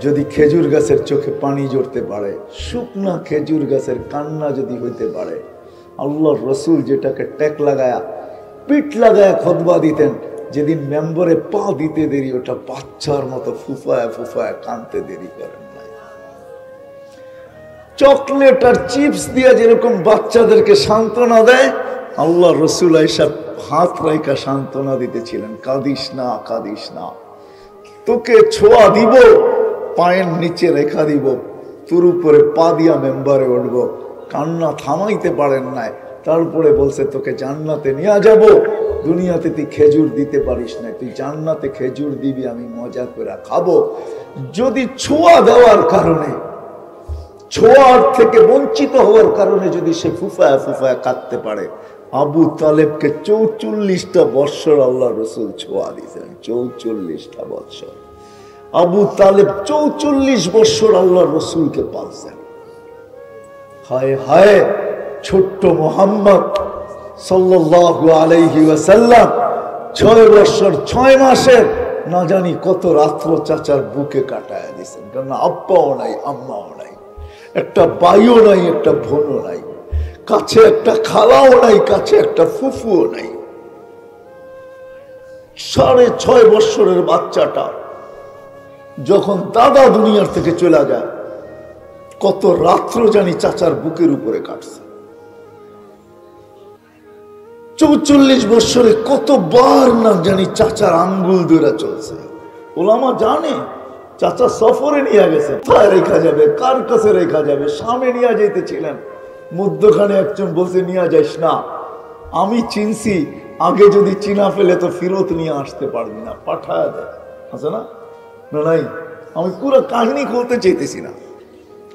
যদি খেজুর গাছের চোখে পানি জড়তে পারে, শুকনা খেজুর গাছের কান্না যদি হইতে পারে, আল্লাহর রসুল যেটাকে টেক লাগায়া পিঠ লাগায়া খুতবা দিতেন, যেদিন মেম্বরে পা দিতে দেরি ওটা বাচ্চার মতো ফুফায় ফুফায় কানতে দেরি করেন নাই। চকলেট আর চিপস দিয়ে যেরকম বাচ্চাদেরকে সান্ত্বনা দেয়, আল্লাহ রসুল আয়েশা হাত রাইকা সান্ত্বনা দিতেছিলেন, কাঁদিস না কাঁদিস না, তোকে ছোঁয়া দিব, পায়ের নিচে রেখা দিব, তোর উপরে পা দিয়া মেম্বারে উঠব। কান্না থামাইতে পারেন নাই, তারপরে বলছে তোকে জান্নাতে নিয়ে যাব। দুনিয়াতে তুই খেজুর দিতে পারিস না, তুই জান্নাতে খেজুর দিবি, আমি মজা করে খাবো। যদি ছোঁয়া দেওয়ার কারণে, ছোঁয়ার থেকে বঞ্চিত হওয়ার কারণে যদি সে ফুফায় ফুফায় কাঁদতে পারে, আবু তালেবকে 44টা বৎসর আল্লাহ রসুল ছোঁয়া দিয়েছেন। 44টা বৎসর আবু তালেব 44 বৎসর আল্লাহ রসুলকে পালছেন। হায় হায়, ছোট্ট মোহাম্মদ সাল্লাল্লাহু আলাইহি ওয়াসাল্লাম 6 বৎসর 6 মাসের না জানি কত রাত্র চাচার বুকে কাটায় দিয়েছেন। কারণ আব্বাও নাই, আম্মাও নাই, একটা ভাইও নাই, একটা বোনও নাই, কাছে একটা খালাও নাই, কাছে একটা ফুফুও নাই। 6.5 বৎসরের বাচ্চাটা যখন দাদা দুনিয়ার থেকে চলে যায়, কত রাত্র জানি চাচার বুকের উপরে কাটছে। 44 বৎসরে কতবার না জানি চাচার আঙ্গুল ধরে চলছে। ওলামা জানে চাচা সফরে নিয়ে গেছে, কোথায় রেখা যাবে, কার কাছে রেখা যাবে, সামনে নিয়ে যাইতেছিলেন, মধ্যখানে একজন বলছে নিয়ে যাইস না, আমি চিনছি, আগে যদি চিনা ফেলে তো ফিরত নিয়ে আসতে পারবি না, পাঠায় দেয়, আছে না? নাই, আমি পুরো কাহিনী বলতে চাইতেছি না।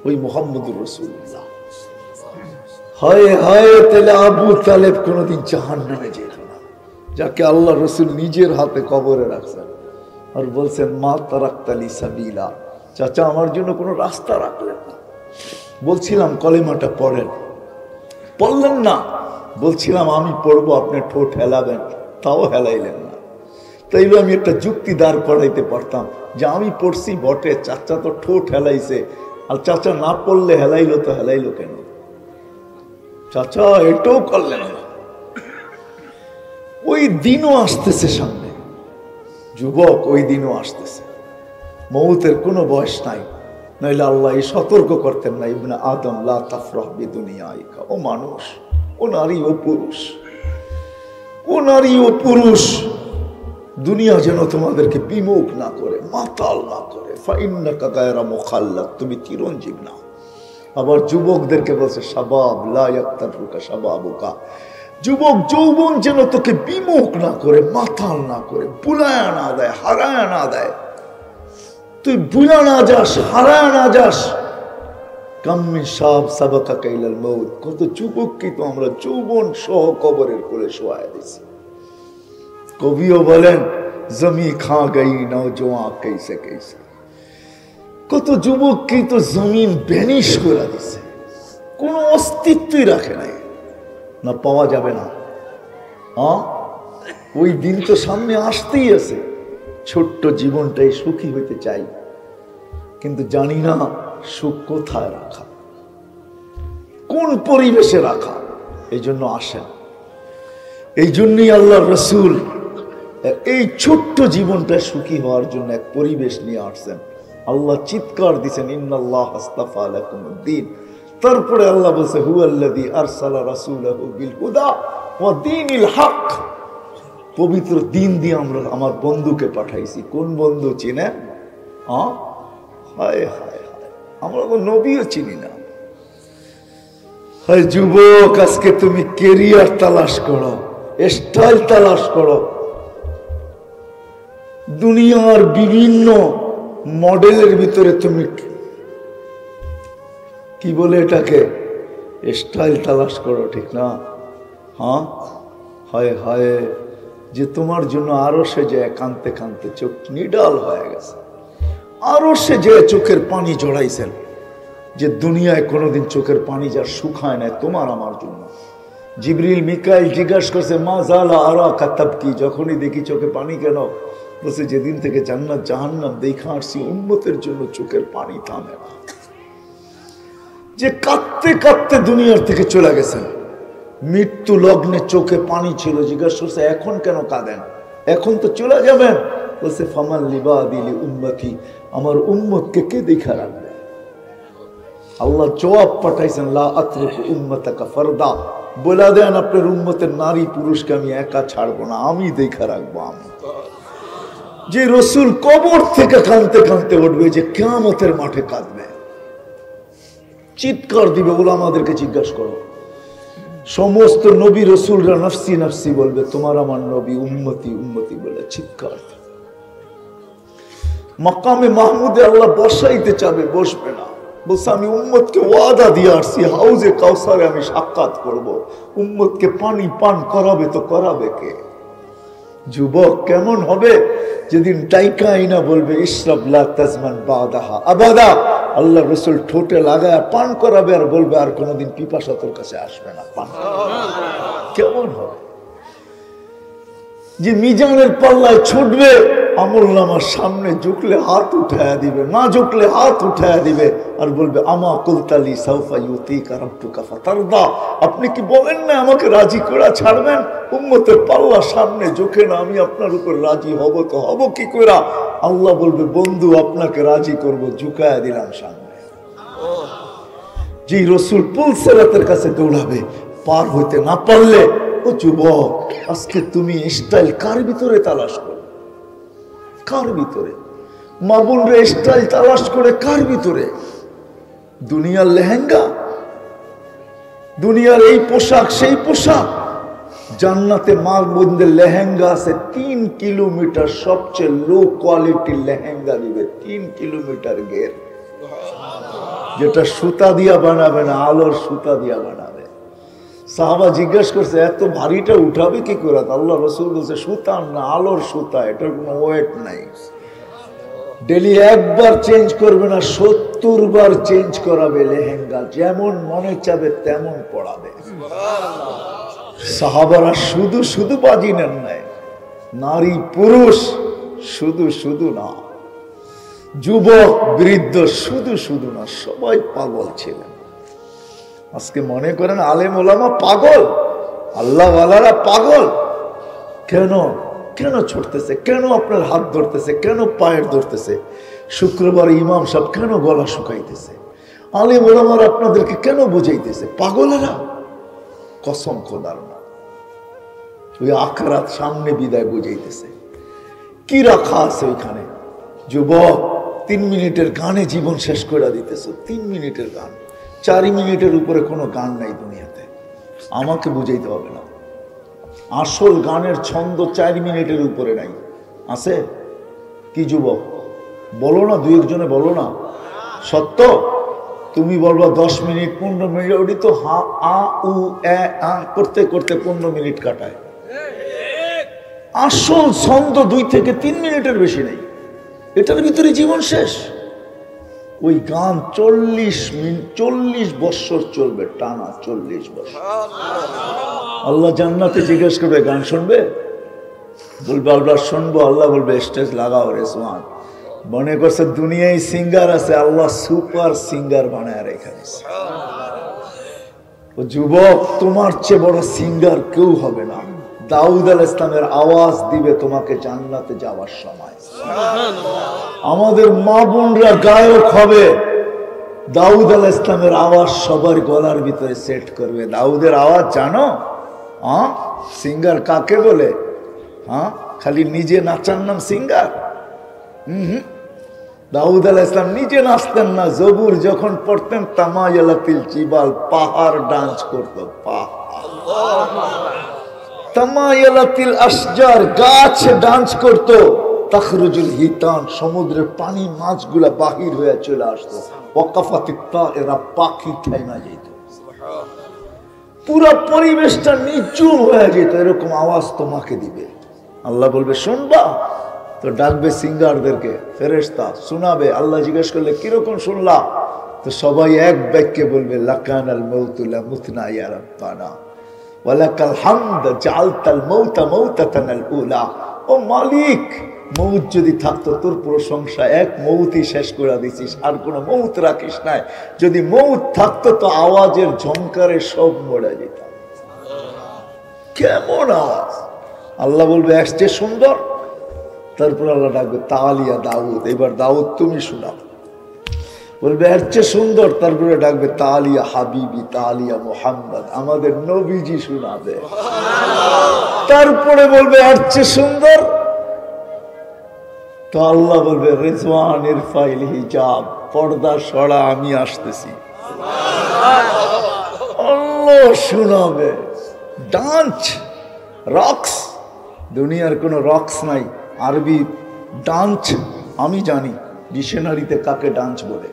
ওই মুহাম্মদুর রাসূলুল্লাহ, হায় হায়, তাহলে আবু তালেব কোনোদিন জাহান্নামে যেত না, যাকে আল্লাহ রসুল নিজের হাতে কবরে রাখছেন আর বলছেন মা তারাক্তালি সাবিলা, চাচা আমার জন্য কোনো রাস্তা রাখলেন না। বলছিলাম কলেমাটা পড়েন, পড়লেন না। বলছিলাম আমি পড়বো, আপনি ঠোঁট হেলাবেন, তাও হেলাইলেন না। তাইলে আমি একটা যুক্তি দাঁড় করাইতে পারতাম যে আমি পড়ছি বটে, চাচা তো ঠোঁট হেলাইছে, আর চাচা না পড়লে হেলাইলো তো হেলাইলো কেন? চাচা এটাও করলেন না। ওই দিনও আসতেছে সামনে, যুবক, ওই দিনও আসতেছে। মৌতের কোনো বয়স নাই, নইলে আল্লাহ সতর্ক করতেন না, ইবনে আদম লা তাফরাহ বিদুনিয়াইকা, ও মানুষ, ও নারী, ও পুরুষ, ও নারী, ও পুরুষ, দুনিয়া যেন তোমাদেরকে বিমুখ না করে, মাতাল না করে। ফাইন্নাকা গায়রা মুখাল্লাদ, তুমি চিরঞ্জীব না। আবার যুবকদেরকে বলছে শাবাব লা ইয়াক্তারুকা শাবাবুকা, যুবক যৌবন যেন তোকে বিমুখ না করে, মাতাল না করে, বুলায়া না দেয়, হারায়া না দেয়, তুই বুলা না যাস, হারায়া না যাস। কাম্মি সাব সাবাকা কাইলাল মউত, কত যুবককে তো আমরা যৌবন সহ কবরের কোলে শোয়ায় দিছি। কবিও বলেন জমি খা গই নওজোয়ান कैसे कैसे, কত যুবককে তো জমিন ভ্যানিশ করে দিছে, কোনো অস্তিত্বই রাখে নাই, না পাওয়া যাবে না। ওই দিন তো সামনে আসতেই আছে। ছোট্ট জীবনটাই সুখী হইতে চাই, কিন্তু জানি না সুখ কোথায় রাখা, কোন পরিবেশে রাখা। এই জন্য আসেন, এই জন্যই আল্লাহ রসুল এই ছোট্ট জীবনটা সুখী হওয়ার জন্য এক পরিবেশ নিয়ে আসছেন। আল্লাহ চিৎকার দিচ্ছেন ইন্নাল্লাহ আস্তাফা লাকুমুদ্দিন। তারপরে আল্লাহ বলছে হুয়াল্লাযী আরসালা রাসূলাহু বিল হুদা ওয়া দীনিল হক, পবিত্র দিন দিয়ে আমরা আমার বন্ধুকে পাঠাইছি। কোন বন্ধু চিনেন? হায় হায় হায়, আমরা তো নবীও চিনি না। হায় যুবক, আজকে তুমি কেরিয়ার তালাশ করো, স্টাইল তালাশ করো, দুনিয়ার বিভিন্ন মডেলের ভিতরে তুমি কি বলে এটাকে স্টাইল তালাশ করো, ঠিক না? হায় হায়, যে তোমার জন্য আরো সে যায় কানতে কানতে চোখ নিডাল হয়ে গেছে, আরো সে যে চোখের পানি জড়াইছেন, যে দুনিয়ায় কোনোদিন চোখের পানি যার শুকায় নাই তোমার আমার জন্য। জিবরিল মিকাইল জিজ্ঞাসা করছে মা জালা আরা কাতাব কি, যখনই দেখি চোখে পানি কেন? বলছে যেদিন থেকে জান্নাত জাহান্নাম দেখা আসছি উম্মতের জন্য চোখের পানি থামে না। যে কাঁদতে কাঁদতে দুনিয়ার থেকে চলে গেছেন, মৃত্যু লগ্নে চোখে পানি ছিল, জিজ্ঞাসা করছে এখন কেন কাঁদেন, এখন তো চলে যাবেন। বলছে ফামান লিবাদিলি উম্মতি, আমার উম্মতকে কে দেখা রাখবে? আল্লাহ জবাব পাঠাইছেন লা আতরুকু উম্মতাকা ফারদা, বলে দেন আপনার উম্মতের নারী পুরুষকে আমি একা ছাড়বো না, আমি দেখা রাখবো। আমি যে রসুল কবর থেকে কাঁদতে কাঁদতে উঠবে, যে কিয়ামতের মাঠে কাঁদবে, চিৎকার দিবে, বলে আমাদেরকে জিজ্ঞাসা করো, সমস্ত নবী রসুলরা নফসি নফসি বলবে, তোমার আমার নবী উম্মতি উম্মতি বলে চিৎকার। মাকামে মাহমুদে আল্লাহ বসাইতে চাবে, বসবে না। বলছে আমি উম্মতকে ওয়াদা দিয়ে আসছি, হাউজে কাউসারে আমি সাক্ষাৎ করব। উম্মতকে পানি পান করাবে তো করাবে কে? যুবক কেমন হবে যেদিন ডাইকা আইনা বলবে ইশরাব লা তাজমান বাদাহা আবাদা, আল্লাহ রসুল ঠোঁটে লাগায় পান করাবে আর বলবে আর কোনোদিন পিপাসা তোর কাছে আসবে না, পান। কেমন হবে? যে মিজানের পাল্লায় ছুটবে, আমলনামার সামনে ঝুঁকলে হাত উঠায়া দিবে, না ঝুঁকলে হাত উঠায়া দিবে আর বলবে আমা কুলতালি সাউফা ইউতিকা রাব্বুকা ফাতারদা, আপনি কি বলেন না আমাকে রাজি করে ছাড়বেন? উম্মতের পাল্লা সামনে ঝুঁকে না, আমি আপনার উপর রাজি হব তো হব কি করে? আল্লাহ বলবে বন্ধু আপনাকে রাজি করব, ঝুঁকায়া দিলাম সামনে। যে রসুল পুলসেরাতের কাছে দৌড়াবে, পার হইতে না পারলে, ও যুবক আজকে তুমি স্টাইল কার ভিতরে তালাশ করো? কার ভিতরে? মা বোনরা স্টাইল তালাশ করে কার ভিতরে? দুনিয়ার লেহেঙ্গা, দুনিয়ার এই পোশাক সেই পোশাক। জান্নাতে মা বোনদের লেহেঙ্গা আছে 3 কিলোমিটার, সবচেয়ে লো কোয়ালিটির লেহেঙ্গা দিবে 3 কিলোমিটার ঘের, যেটা সুতা দিয়া বানাবে না, আলোর সুতা দিয়া বানাবে। সাহাবা জিজ্ঞাসা করছে এত ভারীটা উঠাবে কি করে? আল্লাহ রসুল বলছে সুতার না, আলোর সুতা, এটার কোনো ওয়েট নাই। ডেলি একবার চেঞ্জ করবে না, 70 বার চেঞ্জ করাবে লেহেঙ্গা, যেমন মনে চাবে তেমন পড়াবে। সাহাবারা শুধু শুধু বাজি নেন নাই, নারী পুরুষ শুধু শুধু না, যুবক বৃদ্ধ শুধু শুধু না, সবাই পাগল ছিলেন। আজকে মনে করেন আলেম ওলামা পাগল, আল্লাহওয়ালারা পাগল। কেন কেন ছুটতেছে? কেন আপনার হাত ধরতেছে? কেন পায়ের ধরতেছে? শুক্রবার ইমাম সাহেব কেন গলা শুকাইতেছে? আলেম ওলামারা আপনাদেরকে কেন বুঝাইতেছে? পাগলেরা? কসম খোদার না, ওই আখরাত সামনে বিদায় বুঝাইতেছে। কি রাখা আছে ওইখানে? যুবক 3 মিনিটের গানে জীবন শেষ করে দিতেছ। 3 মিনিটের গান, 4 মিনিটের উপরে কোনো গান নাই দুনিয়াতে। আমাকে বুঝাইতে হবে না, আসল গানের ছন্দ 4 মিনিটের উপরে নাই। আছে কি যুবক? বলো না, 2-1 বলো না, সত্য। তুমি বলবা 10 মিনিট 15 মিনিট, ওটি তো হা আ উ এ আ করতে করতে 15 মিনিট কাটায়। আসল ছন্দ 2 থেকে 3 মিনিটের বেশি নেই, এটার ভিতরে জীবন শেষ। ওই গান 40 বছর চলবে টানা, 40 বছর। আল্লাহ জান্নাতে জিজ্ঞেস করবে গান শুনবে? বলবে আল্লাহ শুনবো। আল্লাহ বলবে স্টেজ লাগাও রেসমান। মনে করছে দুনিয়ায় সিঙ্গার আছে, আল্লাহ সুপার সিঙ্গার বানায় রেখেছে। ও যুবক, তোমার চেয়ে বড় সিঙ্গার কেউ হবে না। দাউদ আলাইহিস সালামের আওয়াজ দিবে তোমাকে জান্নাতে যাওয়ার সময়। আমাদের মা বোনরা গায়ক হবে, দাউদ আলাইহিস সালামের আওয়াজ সবার গলার ভিতরে সেট করবে। দাউদের আওয়াজ জানো? হ্যাঁ, সিঙ্গার কাকে বলে? হ্যাঁ, খালি নিজে নাচার নাম সিঙ্গার? দাউদ আলাইহিস সালাম নিজে নাচতেন না, জবুর যখন পড়তেন তামায়ালাতিল জিবাল, পাহাড় ডান্স করতো, তামায়ালাতিল আশজার, গাছ ডান্স করতো, তাখরুজুল হিতান, সমুদ্রের পানি মাছগুলা বাহির হয়ে চলে আসতো, ওয়াকাফাতিত তায়রা, পাখি ঠাইমা যেত, পুরো পরিবেশটা নিচুম হয়ে যেত। এরকম আওয়াজ তোমাকে দিবে। আল্লাহ বলবে শুনবা? তো ডাকবে সিঙ্গারদেরকে, ফেরেশতা শোনাবে। আল্লাহ জিজ্ঞেস করলে কিরকম শুনলা? তো সবাই এক বাক্যে বলবে লাকানাল মাউতু লামুতনা ইয়া রাব্বানা ওয়ালাকাল হামদ জাআলতাল মাউতা মাউতাতানাল উলা। ও মালিক, মৌত যদি থাকতো তোর প্রশংসা, এক মৌতই শেষ করে দিছিস, আর কোনো মৌত রাখিস নাই। যদি মৌত থাকতো তো আওয়াজের ঝংকারে সব মরে যেত। কেমন আওয়াজ! আল্লাহ বলবে আসছে সুন্দর, তারপর আল্লাহ ডাকবে তালিয়া দাউদ, এবার দাউদ তুমি শোনাও। বলবে এর চেয়ে সুন্দর, তারপরে ডাকবে তালিয়া হাবিবি, তালিয়া মোহাম্মদ, আমাদের নবীজি শোনাবে। তারপরে বলবে এর চেয়ে সুন্দর, তো আল্লাহ বলবে রিজওয়ান ইরফাইল হিজাব, পর্দা সরা, আমি আসতেছি। আল্লাহ শোনাবে। ডান্স, রক্স, দুনিয়ার কোনো রক্স নাই। আরবি ডান্স আমি জানি, ডিকশনারিতে কাকে ডান্স বলে,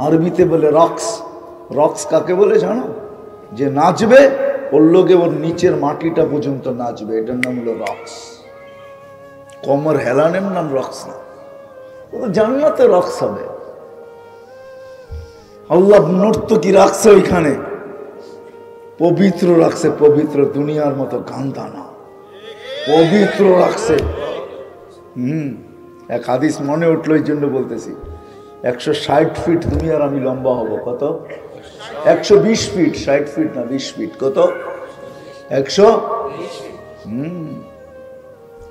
আরবিতে বলে রক্স। রক্স কাকে বলে জানো? যে নাচবে ওর লোকে ওর নিচের মাটিটা পর্যন্ত নাচবে, এটার নাম হলো রক্স। কমর হেলানের নাম রক্স না, জান্নাতে রক্স হবে। আল্লাহ নর্তকী রাখছে ওইখানে, পবিত্র রাখছে, পবিত্র, দুনিয়ার মতো গান্দা না, পবিত্র রাখছে। এক হাদিস মনে উঠলো, এই জন্য বলতেছি। 160 ফিট তুমি আর আমি লম্বা হব। কত? 120 ফিট, 60 ফিট না, 20 ফিট। কত? 100।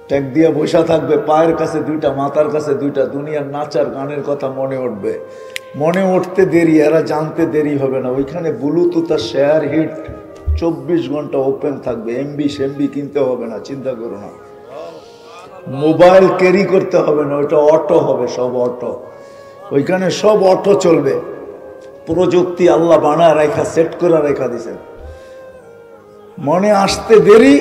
ট্যাগ দিয়া বসা থাকবে, পায়ের কাছে দুইটা, মাথার কাছে দুইটা। দুনিয়ার নাচার গানের কথা মনে উঠবে, মনে উঠতে দেরি, এরা জানতে দেরি হবে না। ওইখানে ব্লুটুথ আর শেয়ার হিট 24 ঘন্টা ওপেন থাকবে। এমবি সেমবি কিনতে হবে না, চিন্তা করো না। মোবাইল ক্যারি করতে হবে না, ওইটা অটো হবে, সব অটো। ওইখানে সব অটো চলবে। প্রযুক্তি আল্লাহ বানায় রেখা, সেট করে রেখা দিছেন। মনে আসতে দেরি,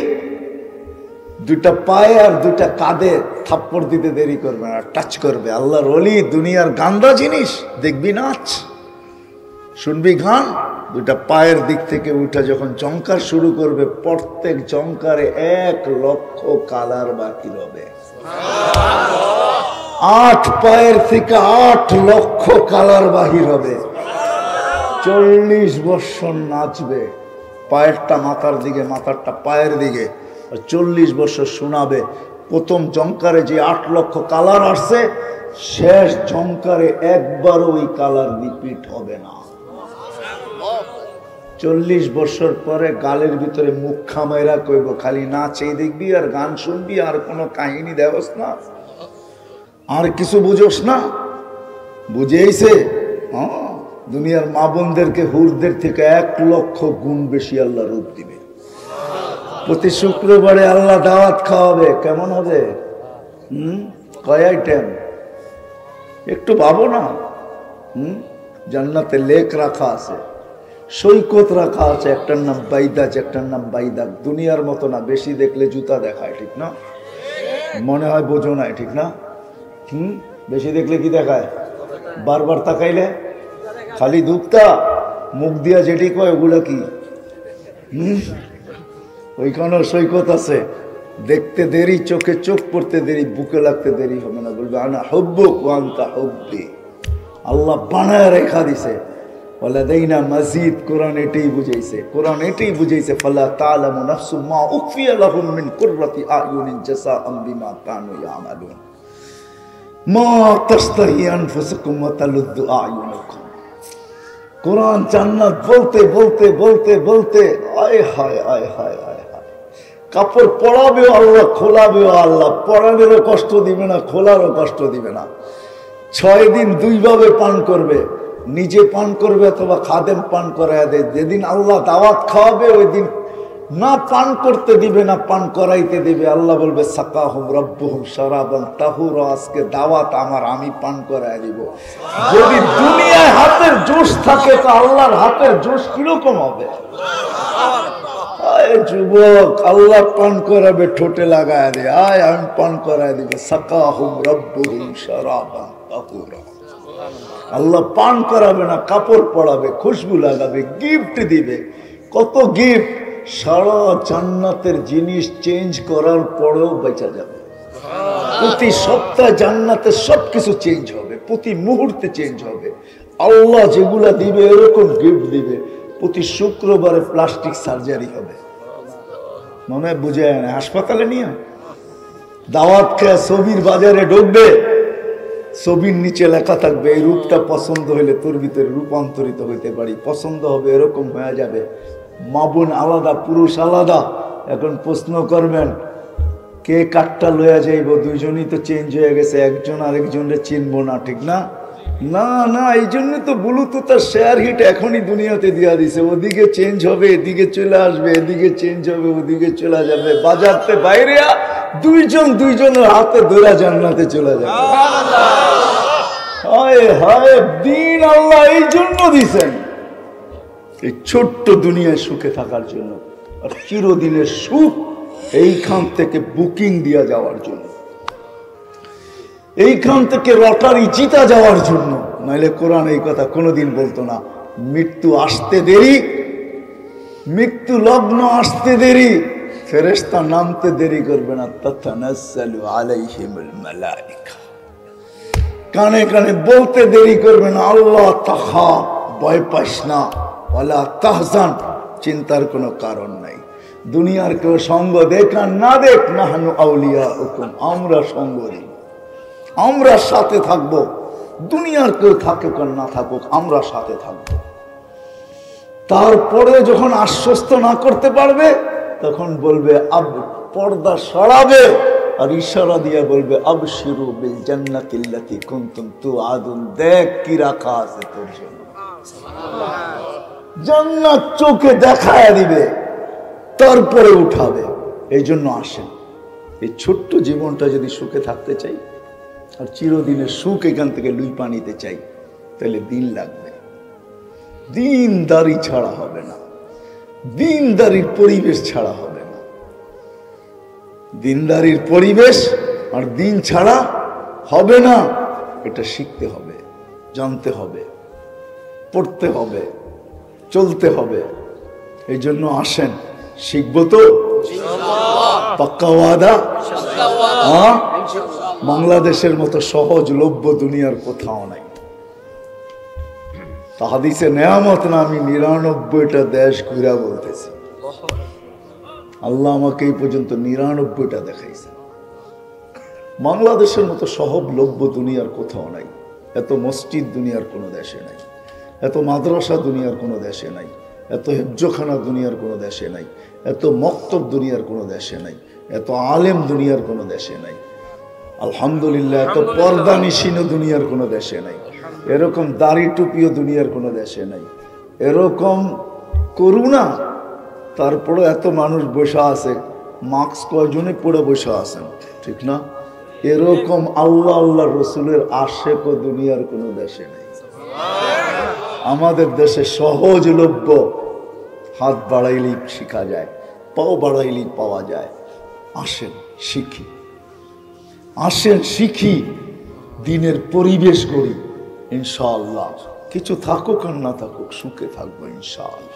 দুইটা পায়ে আর দুইটা কাঁধে থাপ্পড় দিতে দেরি করবে না, টাচ করবে। আল্লাহর ওলি, দুনিয়ার গান্দা জিনিস দেখবি নাচ, শুনবি গান, দুইটা পায়ের দিক থেকে উঠা যখন জংকার শুরু করবে, প্রত্যেক জংকারে 1 লক্ষ কালার বাকি হবে। 8 পায়ের থেকে 8 লক্ষ কালার বাহির হবে। 40 বৎসর নাচবে, পায়েরটা মাথার দিকে, মাথারটা পায়ের দিকে, 40 বছর শোনাবে। প্রথম জংকারে যে 8 লক্ষ কালার আসছে, শেষ জংকারে একবারও ওই কালার রিপিট হবে না। 40 বছর পরে গালের ভিতরে মুখ খামাইরা কইব, খালি নাচেই দেখবি আর গান শুনবি, আর কোনো কাহিনী দেওস না, আর কিছু বুঝোস না। বুঝেইছে? দুনিয়ার মা বোনদেরকে হুরদের থেকে 1 লক্ষ গুণ বেশি আল্লাহ রূপ দিবে। প্রতি শুক্রবারে আল্লাহ দাওয়াত খাওয়াবে। কেমন হবে? কয় আইটেম? একটু ভাবো না। জান্নাতে লেক রাখা আছে, সৈকত রাখা আছে, একটার নাম বাইদাজ, একটার নাম বাইদাক। দুনিয়ার মতো না, বেশি দেখলে জুতা দেখায়, ঠিক না? মনে হয় বোঝো নাই, ঠিক না? বেশি দেখলে কি দেখায়? বারবার তাকাইলে খালি দুপতা, মুখ দিয়া যেটি কয় ওগুলা কি? ওইখানেও সৈকত আছে, দেখতে দেরি, চোখে চোখ পড়তে দেরি, বুকে লাগতে দেরি হবে না। বলবে আনা হুব্বুক ওয়া আনতা হুব্বি। আল্লাহ বানায় রেখা দিছে। ওয়ালাদাইনা মাজিদ, কোরআন এটাই বুঝাইছে, কোরআন এটাই বুঝাইছে। ফালা তা'লামু নাফসুম মা উখফিয়া লাহুম মিন কুররাতি আ'য়ুনিন জাযাআম বিমা কানু ইয়ামালুন মা তাশতাহি আনফুসুকুম ওয়া তালুদ্দু আ'য়ুনুকুম। কোরআন জান্নাত বলতে বলতে বলতে বলতে আয় হায় আয় হায় আয় হায়। কাপড় পরাবেও আল্লাহ, খোলাবেও আল্লাহ। পরানেরও কষ্ট দিবে না, খোলারও কষ্ট দিবে না। 6 দিন 2 ভাবে পান করবে, নিজে পান করবে অথবা খাদেম পান করায় দেয়। যেদিন আল্লাহ দাওয়াত খাওয়াবে ওই দিন না পান করতে দিবে না পান করাইতে দিবে। আল্লাহ বলবে সাকাহুম রাব্বুহুম শারাবান তাহুরা, আজকে দাওয়াত আমার, আমি পান করায় দিব। যদি দুনিয়ায় হাতের জোশ থাকে তো আল্লাহর হাতের জোশ কিরকম হবে? আয় যুবক, আল্লাহ পান করাবে, ঠোঁটে লাগায় দে, আয় আমি পান করায় দিব। সাকাহুম রাব্বুহুম শারাবান তাহুরা। আল্লাহ পান করাবে না, কাপড় পরাবে, খুশবু লাগাবে, গিফট দিবে। কত গিফট! সারা জান্নাতের জিনিস চেঞ্জ করার পরেও বেঁচে যাবে। প্রতি সপ্তাহে জান্নাতের সবকিছু চেঞ্জ হবে, প্রতি মুহূর্তে চেঞ্জ হবে। আল্লাহ যেগুলা দিবে এরকম গিফট দিবে। প্রতি শুক্রবারে প্লাস্টিক সার্জারি হবে, মনে হয় বুঝে না, হাসপাতালে নিয়ে দাওয়াত খেয়ে ছবির বাজারে ঢুকবে, ছবির নিচে লেখা থাকবে এই রূপটা পছন্দ হইলে তোর ভিতরে রূপান্তরিত হইতে পারি, পছন্দ হবে এরকম হয়ে যাবে। মা বোন আলাদা, পুরুষ আলাদা। এখন প্রশ্ন করবেন কে কাঠটা লইয়া যাইব? দুইজনই তো চেঞ্জ হয়ে গেছে, একজন আরেকজনকে চিনবো না, ঠিক না? না না, এই জন্য তো ব্লুটুথ আর শেয়ার হিট এখনই দুনিয়াতে দিয়া দিছে। ওদিকে চেঞ্জ হবে, এদিকে চলে আসবে, এদিকে চেঞ্জ হবে, ওদিকে চলে যাবে। বাজারতে বাইরে দুইজনের হাতে ধরে জান্নাতে চলে যাবে। হায় হায়, দিন আল্লাহ এই জন্য দিছেন, এই ছোট্ট দুনিয়ায় সুখে থাকার জন্য। আর চিরদিনের সুখ এইখান থেকে বুকিং দিয়া যাওয়ার জন্য, এইখান থেকে লটারি জিতা যাওয়ার জন্য। নাইলে কোরআন এই কথা কোনোদিন বলতো না। মৃত্যু আসতে দেরি, মৃত্যু লগ্ন আসতে দেরি, ফেরেশতা নামতে দেরি করবে না। তাতানাজ্জালু আলাইহিমুল মালায়েকা, কানে কানে বলতে দেরি করবে না, আল্লাহ তাখাফ, ভয় পাস না, ওয়ালা তাহজান, চিন্তার কোনো কারণ নাই। দুনিয়ার কেউ সঙ্গ দেখ আর না দেখ, নাহনু আউলিয়াউকুম, আমরা সঙ্গ দিই, আমরা সাথে থাকবো। দুনিয়ার কেউ থাকুক আর না থাকুক, আমরা সাথে থাকবো। তারপরে যখন আশ্বস্ত না করতে পারবে তখন বলবে আব, পর্দা সরাবে আর ইশারা দিয়ে বলবে আবশিরু বিল জান্নাতিল্লাতী কুনতুম তুআদুন, দেখ কি রাখা আছে তোর জন্য। জান্নাত চোখে দেখায় দিবে, তারপরে উঠাবে। এই জন্য আসেন, এই ছোট্ট জীবনটা যদি সুখে থাকতে চাই আর চিরদিনের সুখ এখান থেকে লুইপা নিতে চাই, তাহলে দিন লাগবে। দিনদারি ছাড়া হবে না, দিনদারির পরিবেশ ছাড়া হবে না। দিনদারির পরিবেশ আর দিন ছাড়া হবে না। এটা শিখতে হবে, জানতে হবে, পড়তে হবে, চলতে হবে। এই জন্য আসেন, শিখবো তো, পাক্কা ওয়াদা। হ্যাঁ, বাংলাদেশের মতো সহজলভ্য দুনিয়ার কোথাও নাই। হাদিসে নেয়ামত না, আমি ৯৯টা দেশ ঘুরা বলতেছি। আল্লাহ আমাকে এই পর্যন্ত ৯৯টা দেখাইছে। বাংলাদেশের মতো সহজলভ্য দুনিয়ার কোথাও নাই। এত মসজিদ দুনিয়ার কোনো দেশে নাই, এত মাদ্রাসা দুনিয়ার কোনো দেশে নাই, এত হেফজখানা দুনিয়ার কোনো দেশে নাই, এত মক্তব দুনিয়ার কোনো দেশে নাই, এত আলেম দুনিয়ার কোনো দেশে নাই। আলহামদুলিল্লাহ, এত পর্দা নিশিনও দুনিয়ার কোনো দেশে নাই, এরকম দাড়ি টুপিও দুনিয়ার কোনো দেশে নাই, এরকম করুণা, তারপরে এত মানুষ বসে আছে, মাস্ক কয়জনে পরে বসে আছেন, ঠিক না? এরকম আল্লাহ আল্লাহ রসুলের আশেক দুনিয়ার কোনো দেশে নেই। আমাদের দেশে সহজলভ্য, হাত বাড়াইলেই শিখা যায়, পাও বাড়াইলেই পাওয়া যায়। আসেন শিখি, আসেন শিখি, দিনের পরিবেশ করি। ইনশাআল্লাহ কিছু থাকুক আর না থাকুক, সুখে থাকবো ইনশাআল্লাহ।